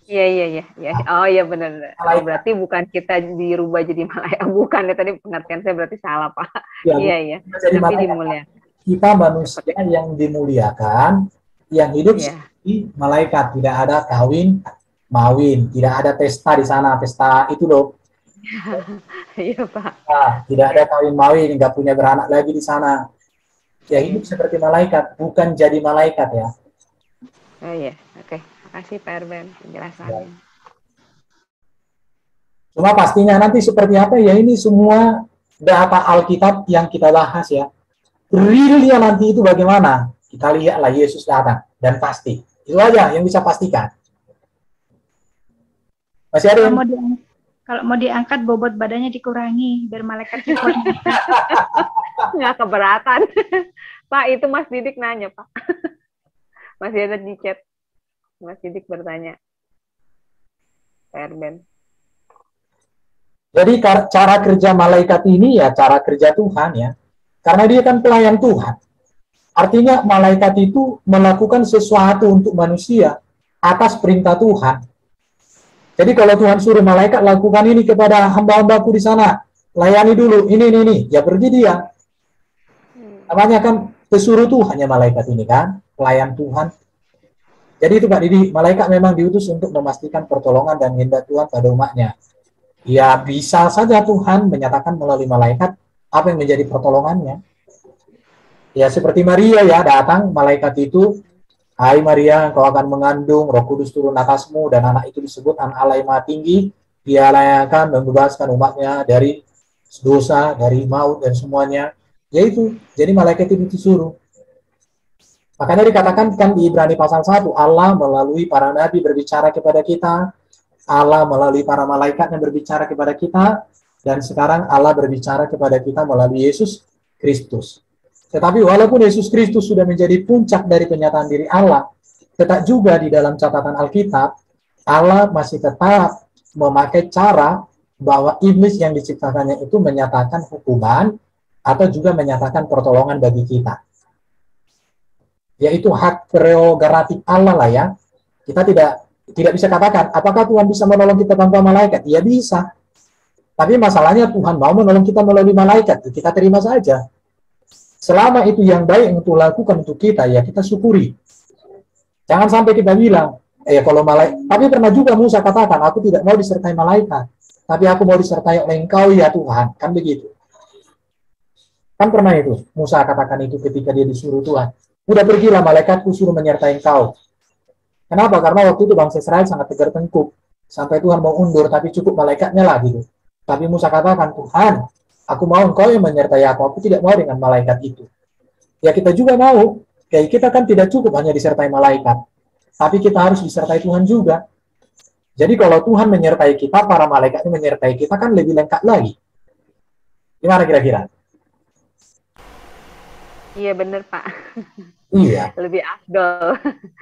Iya. Oh iya benar. Oh, berarti bukan kita dirubah jadi malaikat. Bukan ya, tadi pengertian saya berarti salah Pak. Iya. Jadi dimuliakan. Kita manusia yang dimuliakan, yang hidup seperti malaikat. Tidak ada kawin, mawin. Tidak ada pesta di sana. Pesta itu loh. Iya Pak. Nah, tidak ada kawin mawin. Nggak punya beranak lagi di sana. Ya hidup seperti malaikat. Bukan jadi malaikat ya. Oh iya, oke. Makasih Pak Erben penjelasannya. Cuma pastinya nanti seperti apa ya, ini semua data Alkitab yang kita bahas ya. Realnya nanti itu bagaimana? Kita lihatlah Yesus datang dan pasti. Itu aja yang bisa pastikan. Masih ada yang... Kalau mau diangkat bobot badannya dikurangi biar malaikat ikut. Nggak keberatan. Pak, itu Mas Didik nanya, Pak. Masih ada di chat. Mas Didik bertanya. Pak Erben. Jadi cara kerja malaikat ini ya cara kerja Tuhan ya. Karena dia kan pelayan Tuhan. Artinya malaikat itu melakukan sesuatu untuk manusia atas perintah Tuhan. Jadi kalau Tuhan suruh malaikat lakukan ini kepada hamba-hambaku di sana, layani dulu, ini, ya pergi dia. Namanya kan pesuruh Tuhan ya malaikat ini kan, pelayan Tuhan. Jadi itu Pak Didi, malaikat memang diutus untuk memastikan pertolongan dan kehendak Tuhan pada umatnya. Ya bisa saja Tuhan menyatakan melalui malaikat apa yang menjadi pertolongannya. Ya seperti Maria ya, datang malaikat itu, hai Maria, engkau akan mengandung, Roh Kudus turun atasmu, dan anak itu disebut anak Allah yang Maha Tinggi. Dia yang akan membebaskan umatnya dari dosa, dari maut, dan semuanya. Yaitu, jadi malaikat itu disuruh. Makanya dikatakan kan di Ibrani pasal 1, Allah melalui para nabi berbicara kepada kita, Allah melalui para malaikat yang berbicara kepada kita, dan sekarang Allah berbicara kepada kita melalui Yesus Kristus. Tetapi walaupun Yesus Kristus sudah menjadi puncak dari penyataan diri Allah, tetap juga di dalam catatan Alkitab, Allah masih tetap memakai cara bahwa iblis yang diciptakannya itu menyatakan hukuman atau juga menyatakan pertolongan bagi kita. Yaitu hak prerogatif Allah lah ya. Kita tidak bisa katakan, apakah Tuhan bisa menolong kita tanpa malaikat? Ya bisa. Tapi masalahnya Tuhan mau menolong kita melalui malaikat, kita terima saja. Selama itu yang baik untuk lakukan untuk kita, ya kita syukuri. Jangan sampai kita bilang, kalau malaikat, tapi pernah juga Musa katakan, aku tidak mau disertai malaikat, tapi aku mau disertai oleh Engkau ya Tuhan, kan begitu. Kan pernah itu, Musa katakan itu ketika dia disuruh Tuhan, udah pergilah malaikatku suruh menyertai Engkau. Kenapa? Karena waktu itu bangsa Israel sangat tegar tengkuk, sampai Tuhan mau undur, tapi cukup malaikatnya lah gitu. Tapi Musa katakan, Tuhan, aku mau Engkau yang menyertai aku tidak mau dengan malaikat itu. Ya kita juga mau, kayak kita kan tidak cukup hanya disertai malaikat, tapi kita harus disertai Tuhan juga. Jadi kalau Tuhan menyertai kita, para malaikatnya menyertai kita kan lebih lengkap lagi. Gimana kira-kira? Iya bener Pak. Iya. Lebih afdol.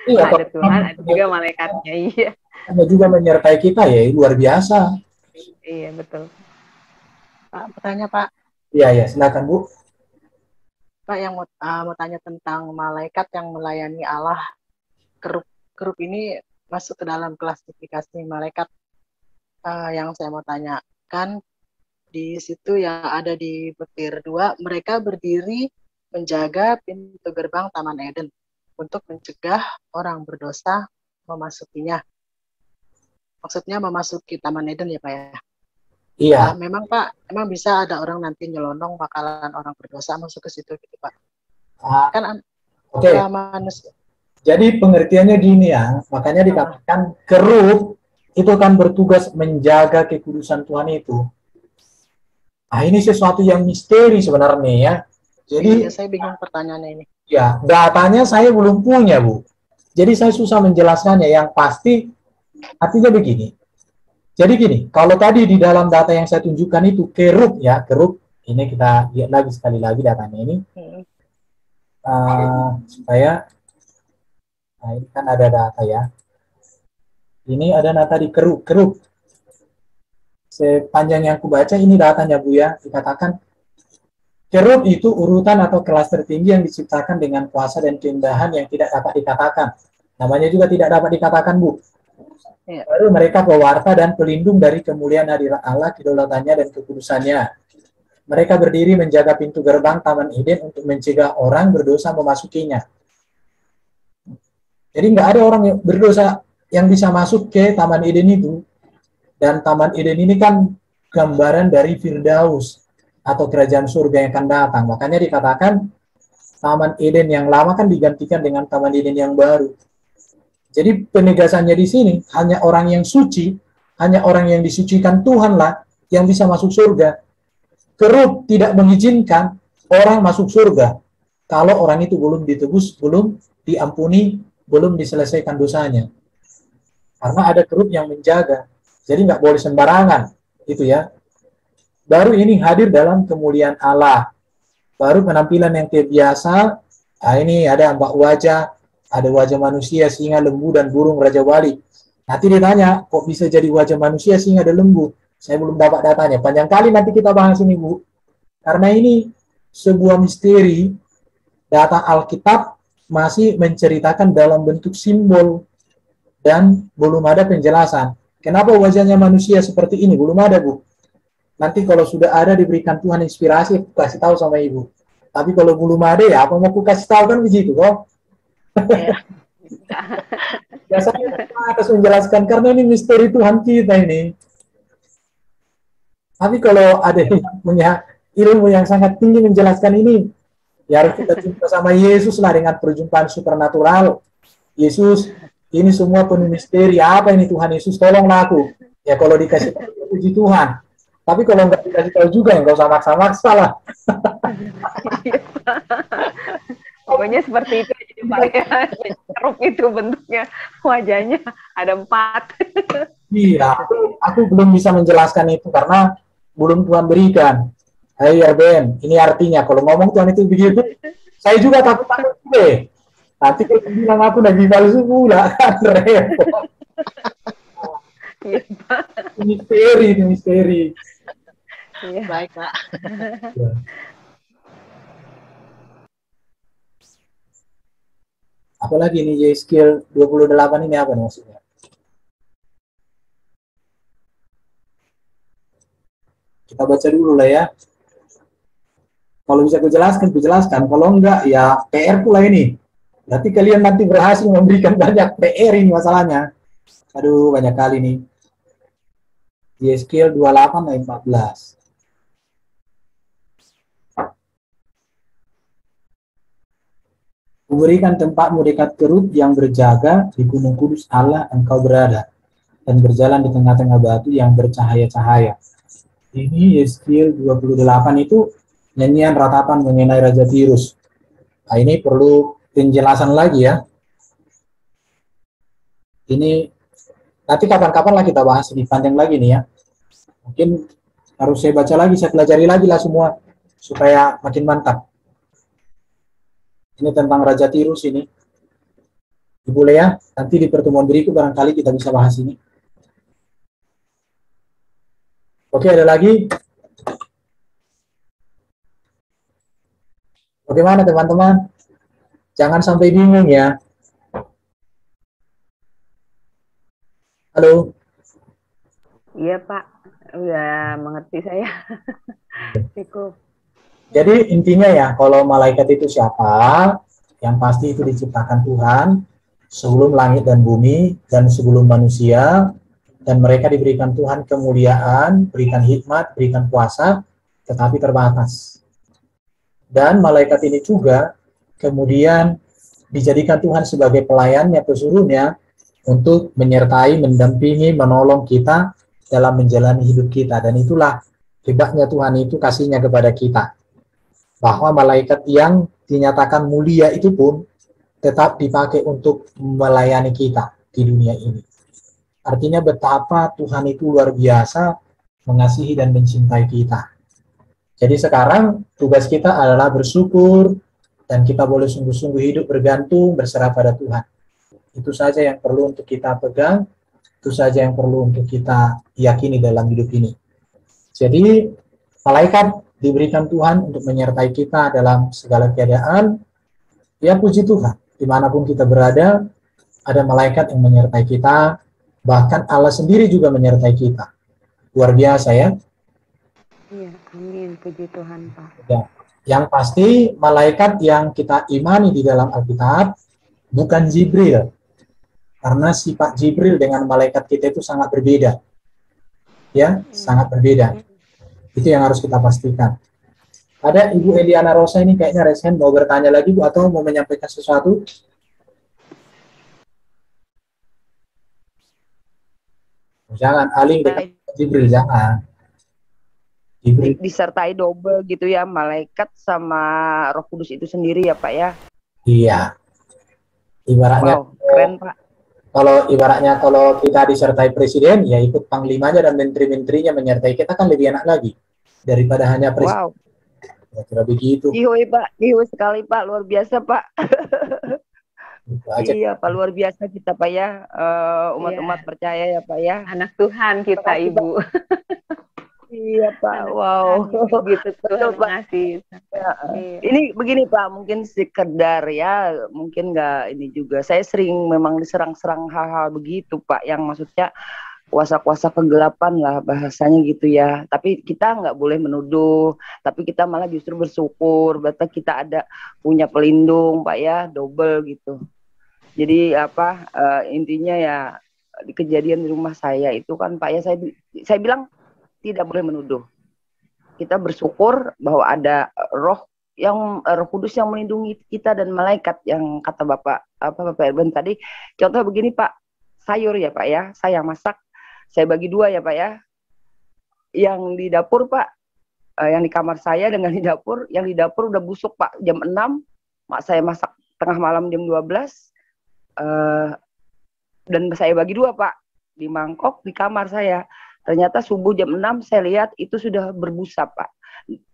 Iya, ada Tuhan, ada juga malaikatnya. Iya. Ada juga menyertai kita ya, luar biasa. Iya betul. Pak, bertanya Pak. Iya, silakan Bu. Pak yang mau tanya tentang malaikat yang melayani Allah. Kerup ini masuk ke dalam klasifikasi malaikat yang saya mau tanyakan. Di situ yang ada di petir 2, mereka berdiri menjaga pintu gerbang Taman Eden untuk mencegah orang berdosa memasukinya. Maksudnya memasuki Taman Eden ya Pak ya? Iya. Memang Pak, emang bisa ada orang nanti nyelonong bakalan orang berdosa masuk ke situ gitu Pak. Kan Oke. Manusia. Jadi pengertiannya gini ya, makanya dikatakan kerup itu kan bertugas menjaga kekudusan Tuhan itu. Nah ini sesuatu yang misteri sebenarnya ya. Jadi saya bingung pertanyaannya ini. Ya, datanya saya belum punya Bu. Jadi saya susah menjelaskannya. Yang pasti artinya begini. Jadi gini, kalau tadi di dalam data yang saya tunjukkan itu kerup ya, kerup. Ini kita lihat lagi sekali lagi datanya ini. Supaya nah ini kan ada data ya. Ini ada data di kerup. Sepanjang yang aku baca ini datanya Bu ya, dikatakan kerub itu urutan atau kelas tertinggi yang diciptakan dengan kuasa dan keindahan yang tidak dapat dikatakan. Namanya juga tidak dapat dikatakan Bu. Lalu mereka pewarta dan pelindung dari kemuliaan hadirat Allah, kedaulatannya dan kekudusannya. Mereka berdiri menjaga pintu gerbang Taman Eden untuk mencegah orang berdosa memasukinya. Jadi nggak ada orang yang berdosa yang bisa masuk ke Taman Eden itu. Dan Taman Eden ini kan gambaran dari Firdaus atau kerajaan surga yang akan datang. Makanya dikatakan Taman Eden yang lama kan digantikan dengan Taman Eden yang baru. Jadi penegasannya di sini, hanya orang yang suci, hanya orang yang disucikan Tuhanlah yang bisa masuk surga. Kerub tidak mengizinkan orang masuk surga kalau orang itu belum ditebus, belum diampuni, belum diselesaikan dosanya. Karena ada kerub yang menjaga. Jadi nggak boleh sembarangan, itu ya. Baru ini hadir dalam kemuliaan Allah. Baru penampilan yang biasa. Nah, ini ada 4 wajah, ada wajah manusia, singa, lembu, dan burung Raja Wali. Nanti ditanya, kok bisa jadi wajah manusia, singa, dan lembu? Saya belum dapat datanya. Panjang kali nanti kita bahas ini, Bu. Karena ini sebuah misteri. Data Alkitab masih menceritakan dalam bentuk simbol. Dan belum ada penjelasan. Kenapa wajahnya manusia seperti ini? Belum ada, Bu. Nanti kalau sudah ada diberikan Tuhan inspirasi, aku kasih tahu sama Ibu. Tapi kalau belum ada, ya apa mau aku kasih tahu, kan begitu kok. Biasanya atas menjelaskan karena ini misteri Tuhan kita ini. Tapi kalau ada yang punya ilmu yang sangat tinggi menjelaskan ini, ya harus kita jumpa sama Yesus lah dengan perjumpaan supernatural. Yesus, ini semua penuh misteri. Apa ini Tuhan Yesus? Tolonglah aku. Ya kalau dikasih tahu, puji Tuhan. Tapi kalau nggak dikasih tahu juga, nggak usah maksa-maksa lah. Pokoknya seperti itu aja Pak ya. Ceruk itu bentuknya, wajahnya ada 4. Iya, aku belum bisa menjelaskan itu karena belum Tuhan berikan. Hai Ben, ini artinya kalau ngomong Tuhan itu begitu, saya juga takut-takut deh. Nanti kalau bilang aku nabi palsu pula, kan repot. Iya, Pak. Misteri, misteri. Iya. Baik, Pak. Ya. Apalagi ini Yeskiel 28 ini apa nih maksudnya? Kita baca dulu lah ya. Kalau bisa kujelaskan. Kalau enggak, ya PR pula ini. Berarti kalian nanti berhasil memberikan banyak PR ini masalahnya. Aduh, banyak kali nih. Yeskiel 28 ayat 14. Kuberikan tempatmu dekat kerub yang berjaga di gunung kudus Allah engkau berada, dan berjalan di tengah-tengah batu yang bercahaya-cahaya. Ini Yeskiel 28 itu nyanyian ratapan mengenai Raja Tirus. Nah, ini perlu penjelasan lagi ya. Ini nanti kapan-kapan lah kita bahas lebih panjang lagi nih ya. Mungkin harus saya baca lagi, saya pelajari lagi lah semua supaya makin mantap. Ini tentang Raja Tirus ini. Ibu Lea, nanti di pertemuan berikut barangkali kita bisa bahas ini. Oke, ada lagi? Bagaimana teman-teman? Jangan sampai bingung ya. Halo? Iya, Pak. Udah mengerti saya. Cukup. Jadi intinya ya, kalau malaikat itu siapa? Yang pasti itu diciptakan Tuhan sebelum langit dan bumi dan sebelum manusia, dan mereka diberikan Tuhan kemuliaan, berikan hikmat, berikan kuasa, tetapi terbatas. Dan malaikat ini juga kemudian dijadikan Tuhan sebagai pelayannya, pesuruhnya untuk menyertai, mendampingi, menolong kita dalam menjalani hidup kita. Dan itulah hebatnya Tuhan itu kasihnya kepada kita. Bahwa malaikat yang dinyatakan mulia itu pun tetap dipakai untuk melayani kita di dunia ini. Artinya betapa Tuhan itu luar biasa mengasihi dan mencintai kita. Jadi sekarang tugas kita adalah bersyukur dan kita boleh sungguh-sungguh hidup bergantung, berserah pada Tuhan. Itu saja yang perlu untuk kita pegang, itu saja yang perlu untuk kita yakini dalam hidup ini. Jadi malaikat diberikan Tuhan untuk menyertai kita dalam segala keadaan. Ya puji Tuhan, dimanapun kita berada, ada malaikat yang menyertai kita, bahkan Allah sendiri juga menyertai kita. Luar biasa ya. Iya, amin. Puji Tuhan, Pak. Ya. Yang pasti malaikat yang kita imani di dalam Alkitab bukan Jibril. Karena sifat Jibril dengan malaikat kita itu sangat berbeda. Ya, sangat berbeda. Itu yang harus kita pastikan. Ada Ibu Eliana Rosa ini kayaknya resen mau bertanya lagi Bu, atau mau menyampaikan sesuatu? Jangan aling dengan Jibril, jangan. Jibril. Disertai double gitu ya, malaikat sama Roh Kudus itu sendiri ya Pak ya? Iya. Ibaratnya, wow, keren Pak. Kalau kita disertai presiden, ya ikut panglimanya dan menteri-menterinya menyertai kita kan lebih enak lagi daripada hanya presiden. Wow. Kira-kira begitu. Ihoy Pak, ihoy sekali Pak, luar biasa Pak. Itu aja. Iya Pak, luar biasa kita Pak ya, umat-umat percaya ya Pak ya. Anak Tuhan kita Makasih, Ibu. Iya Pak, wow. Gitu Tuhan Betul, Pak. mengasih. Ya. Iya. Ini begini Pak, mungkin sekedar ya, mungkin nggak ini juga. Saya sering memang diserang-serang hal-hal begitu Pak, yang maksudnya kuasa-kuasa kegelapan lah bahasanya gitu ya. Tapi kita nggak boleh menuduh, tapi kita malah justru bersyukur, berarti kita ada punya pelindung Pak ya, double gitu. Jadi apa intinya ya, di kejadian di rumah saya itu kan Pak ya, saya bilang tidak boleh menuduh. Kita bersyukur bahwa ada Roh Kudus yang melindungi kita dan malaikat yang kata Bapak Erben tadi. Contoh begini Pak, sayur ya Pak ya, saya masak, saya bagi dua ya Pak ya. Yang di dapur Pak, yang di kamar saya dengan di dapur, yang di dapur udah busuk Pak jam 6, mak saya masak tengah malam jam 12, dan saya bagi dua Pak, di mangkok di kamar saya. Ternyata subuh jam 6 saya lihat itu sudah berbusa Pak.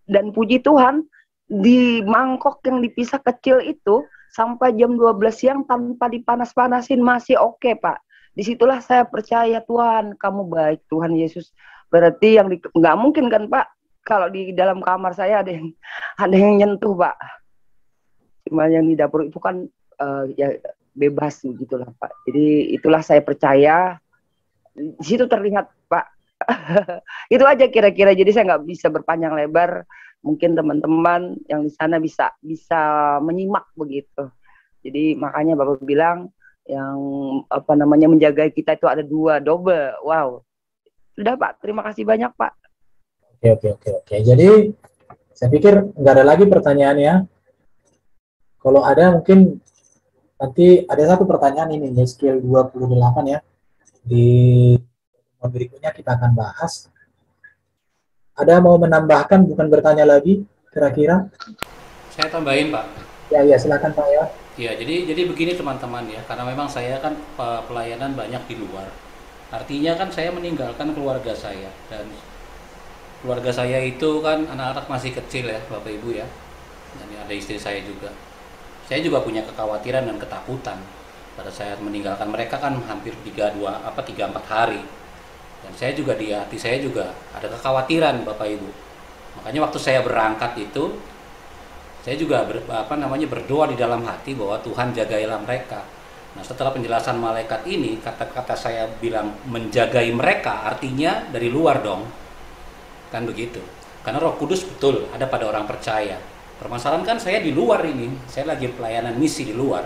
Dan puji Tuhan, di mangkok yang dipisah kecil itu sampai jam 12 siang tanpa dipanas-panasin masih oke Pak. Disitulah saya percaya Tuhan, kamu baik Tuhan Yesus. Berarti yang nggak mungkin kan Pak, kalau di dalam kamar saya ada yang nyentuh Pak. Cuma yang di dapur itu kan ya bebas gitulah Pak. Jadi itulah saya percaya. Di situ terlihat Pak. Itu aja kira-kira. Jadi saya nggak bisa berpanjang lebar. Mungkin teman-teman yang di sana bisa menyimak begitu. Jadi makanya Bapak bilang yang menjaga kita itu ada dua, double. Wow. Sudah Pak, terima kasih banyak Pak. Oke. Jadi saya pikir nggak ada lagi pertanyaannya. Kalau ada mungkin nanti ada satu pertanyaan ini, skill 28 ya. Di berikutnya kita akan bahas. Ada mau menambahkan, bukan bertanya lagi, kira-kira? Saya tambahin Pak. Ya, silakan Pak ya. Ya, jadi begini teman-teman ya, karena memang saya kan pelayanan banyak di luar. Artinya kan saya meninggalkan keluarga saya, dan keluarga saya itu kan anak-anak masih kecil ya, Bapak Ibu ya. Dan ada istri saya juga. Saya juga punya kekhawatiran dan ketakutan pada saat meninggalkan mereka kan hampir 3-4 hari. Dan saya juga di hati saya juga ada kekhawatiran Bapak Ibu. Makanya waktu saya berangkat itu saya juga berdoa di dalam hati bahwa Tuhan jagailah mereka. Nah, setelah penjelasan malaikat ini, kata-kata saya bilang menjagai mereka artinya dari luar dong. Kan begitu. Karena Roh Kudus betul ada pada orang percaya. Permasalahan kan saya di luar ini, saya lagi pelayanan misi di luar.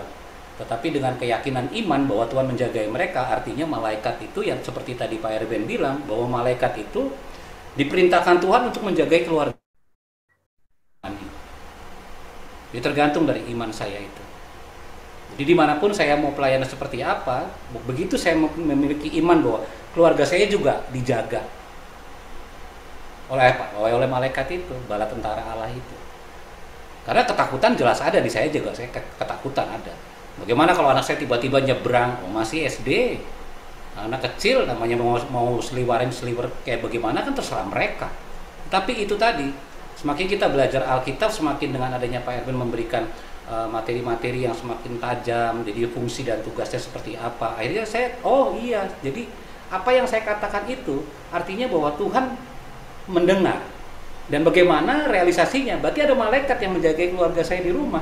Tetapi dengan keyakinan iman bahwa Tuhan menjagai mereka, artinya malaikat itu yang seperti tadi Pak Erben bilang, bahwa malaikat itu diperintahkan Tuhan untuk menjagai keluarga. Jadi tergantung dari iman saya itu. Jadi dimanapun saya mau pelayanan seperti apa, begitu saya memiliki iman bahwa keluarga saya juga dijaga oleh malaikat itu, bala tentara Allah itu. Karena ketakutan jelas ada di saya juga, saya ketakutan ada. Bagaimana kalau anak saya tiba-tiba nyebrang, masih SD, anak kecil namanya mau seliwer kayak bagaimana kan terserah mereka. Tapi itu tadi, semakin kita belajar Alkitab, semakin dengan adanya Pak Erben memberikan materi-materi yang semakin tajam, jadi fungsi dan tugasnya seperti apa. Akhirnya saya, jadi apa yang saya katakan itu artinya bahwa Tuhan mendengar. Dan bagaimana realisasinya? Berarti ada malaikat yang menjaga keluarga saya di rumah.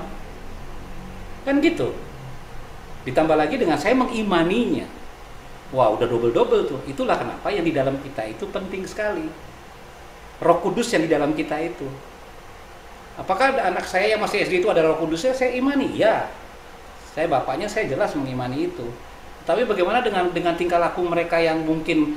Kan gitu. Ditambah lagi dengan saya mengimaninya. Wah, udah double-double tuh. Itulah kenapa yang di dalam kita itu penting sekali. Roh Kudus yang di dalam kita itu. Apakah anak saya yang masih SD itu ada Roh Kudusnya? Saya imani, ya. Saya bapaknya, saya jelas mengimani itu. Tapi bagaimana dengan tingkah laku mereka yang mungkin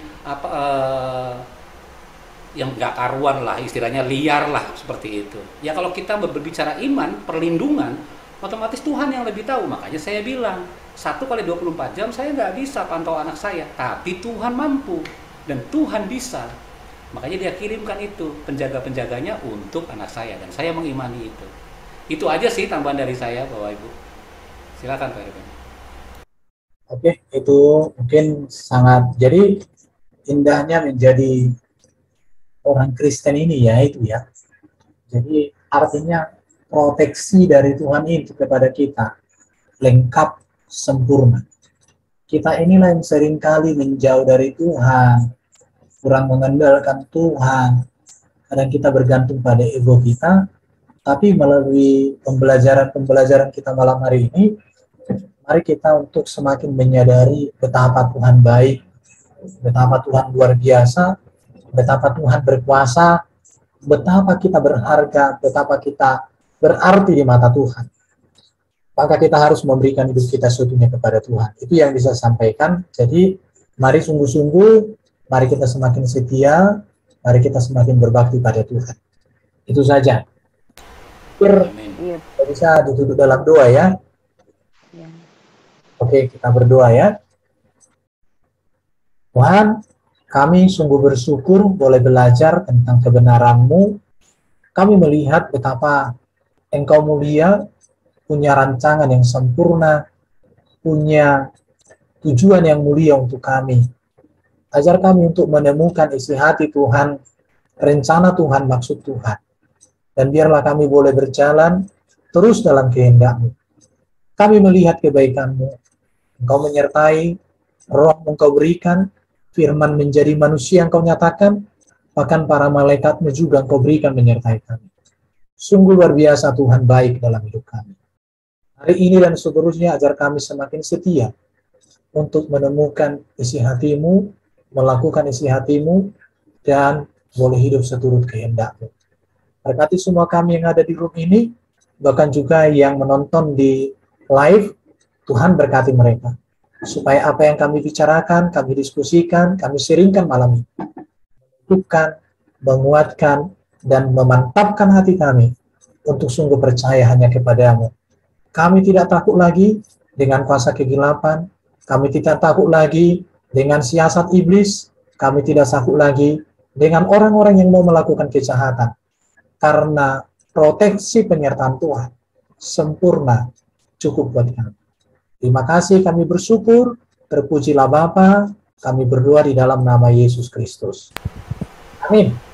yang nggak karuan lah, istilahnya liar lah seperti itu. Ya kalau kita berbicara iman, perlindungan, otomatis Tuhan yang lebih tahu. Makanya saya bilang 1 kali 24 jam saya nggak bisa pantau anak saya, tapi Tuhan mampu. dan Tuhan bisa. Makanya dia kirimkan itu penjaga-penjaganya untuk anak saya, dan saya mengimani itu. Itu aja sih tambahan dari saya, Bapak Ibu. Silakan Pak Irben. Oke, itu mungkin sangat, jadi indahnya menjadi orang Kristen ini ya, itu ya. Jadi artinya proteksi dari Tuhan itu kepada kita lengkap, sempurna. Kita inilah yang seringkali menjauh dari Tuhan, kurang mengandalkan Tuhan. Kadang kita bergantung pada ego kita, tapi melalui pembelajaran kita malam hari ini, mari kita untuk semakin menyadari betapa Tuhan baik, betapa Tuhan luar biasa, betapa Tuhan berkuasa, betapa kita berharga, betapa kita berarti di mata Tuhan. Maka kita harus memberikan hidup kita seutuhnya kepada Tuhan. Itu yang bisa saya sampaikan. Jadi mari sungguh-sungguh, mari kita semakin setia, mari kita semakin berbakti pada Tuhan. Itu saja. Bisa ditutup dalam doa ya. Oke, kita berdoa ya. Tuhan, kami sungguh bersyukur boleh belajar tentang kebenaran-Mu. Kami melihat betapa Engkau mulia, punya rancangan yang sempurna, punya tujuan yang mulia untuk kami. Ajar kami untuk menemukan isi hati Tuhan, rencana Tuhan, maksud Tuhan. Dan biarlah kami boleh berjalan terus dalam kehendak-Mu. Kami melihat kebaikan-Mu. Engkau menyertai, Roh Engkau berikan, firman menjadi manusia Engkau nyatakan, bahkan para malaikat-Mu juga Engkau berikan menyertai kami. Sungguh luar biasa Tuhan baik dalam hidup kami. Hari ini dan seterusnya ajar kami semakin setia untuk menemukan isi hati-Mu, melakukan isi hati-Mu, dan boleh hidup seturut kehendak-Mu. Berkati semua kami yang ada di room ini, bahkan juga yang menonton di live, Tuhan berkati mereka. Supaya apa yang kami bicarakan, kami diskusikan, kami sharingkan malam ini, menentukan, menguatkan, dan memantapkan hati kami untuk sungguh percaya hanya kepada-Mu. Kami tidak takut lagi dengan kuasa kegelapan, kami tidak takut lagi dengan siasat iblis, kami tidak takut lagi dengan orang-orang yang mau melakukan kejahatan. Karena proteksi penyertaan Tuhan sempurna cukup buat kami. Terima kasih, kami bersyukur, terpujilah Bapa, kami berdoa di dalam nama Yesus Kristus. Amin.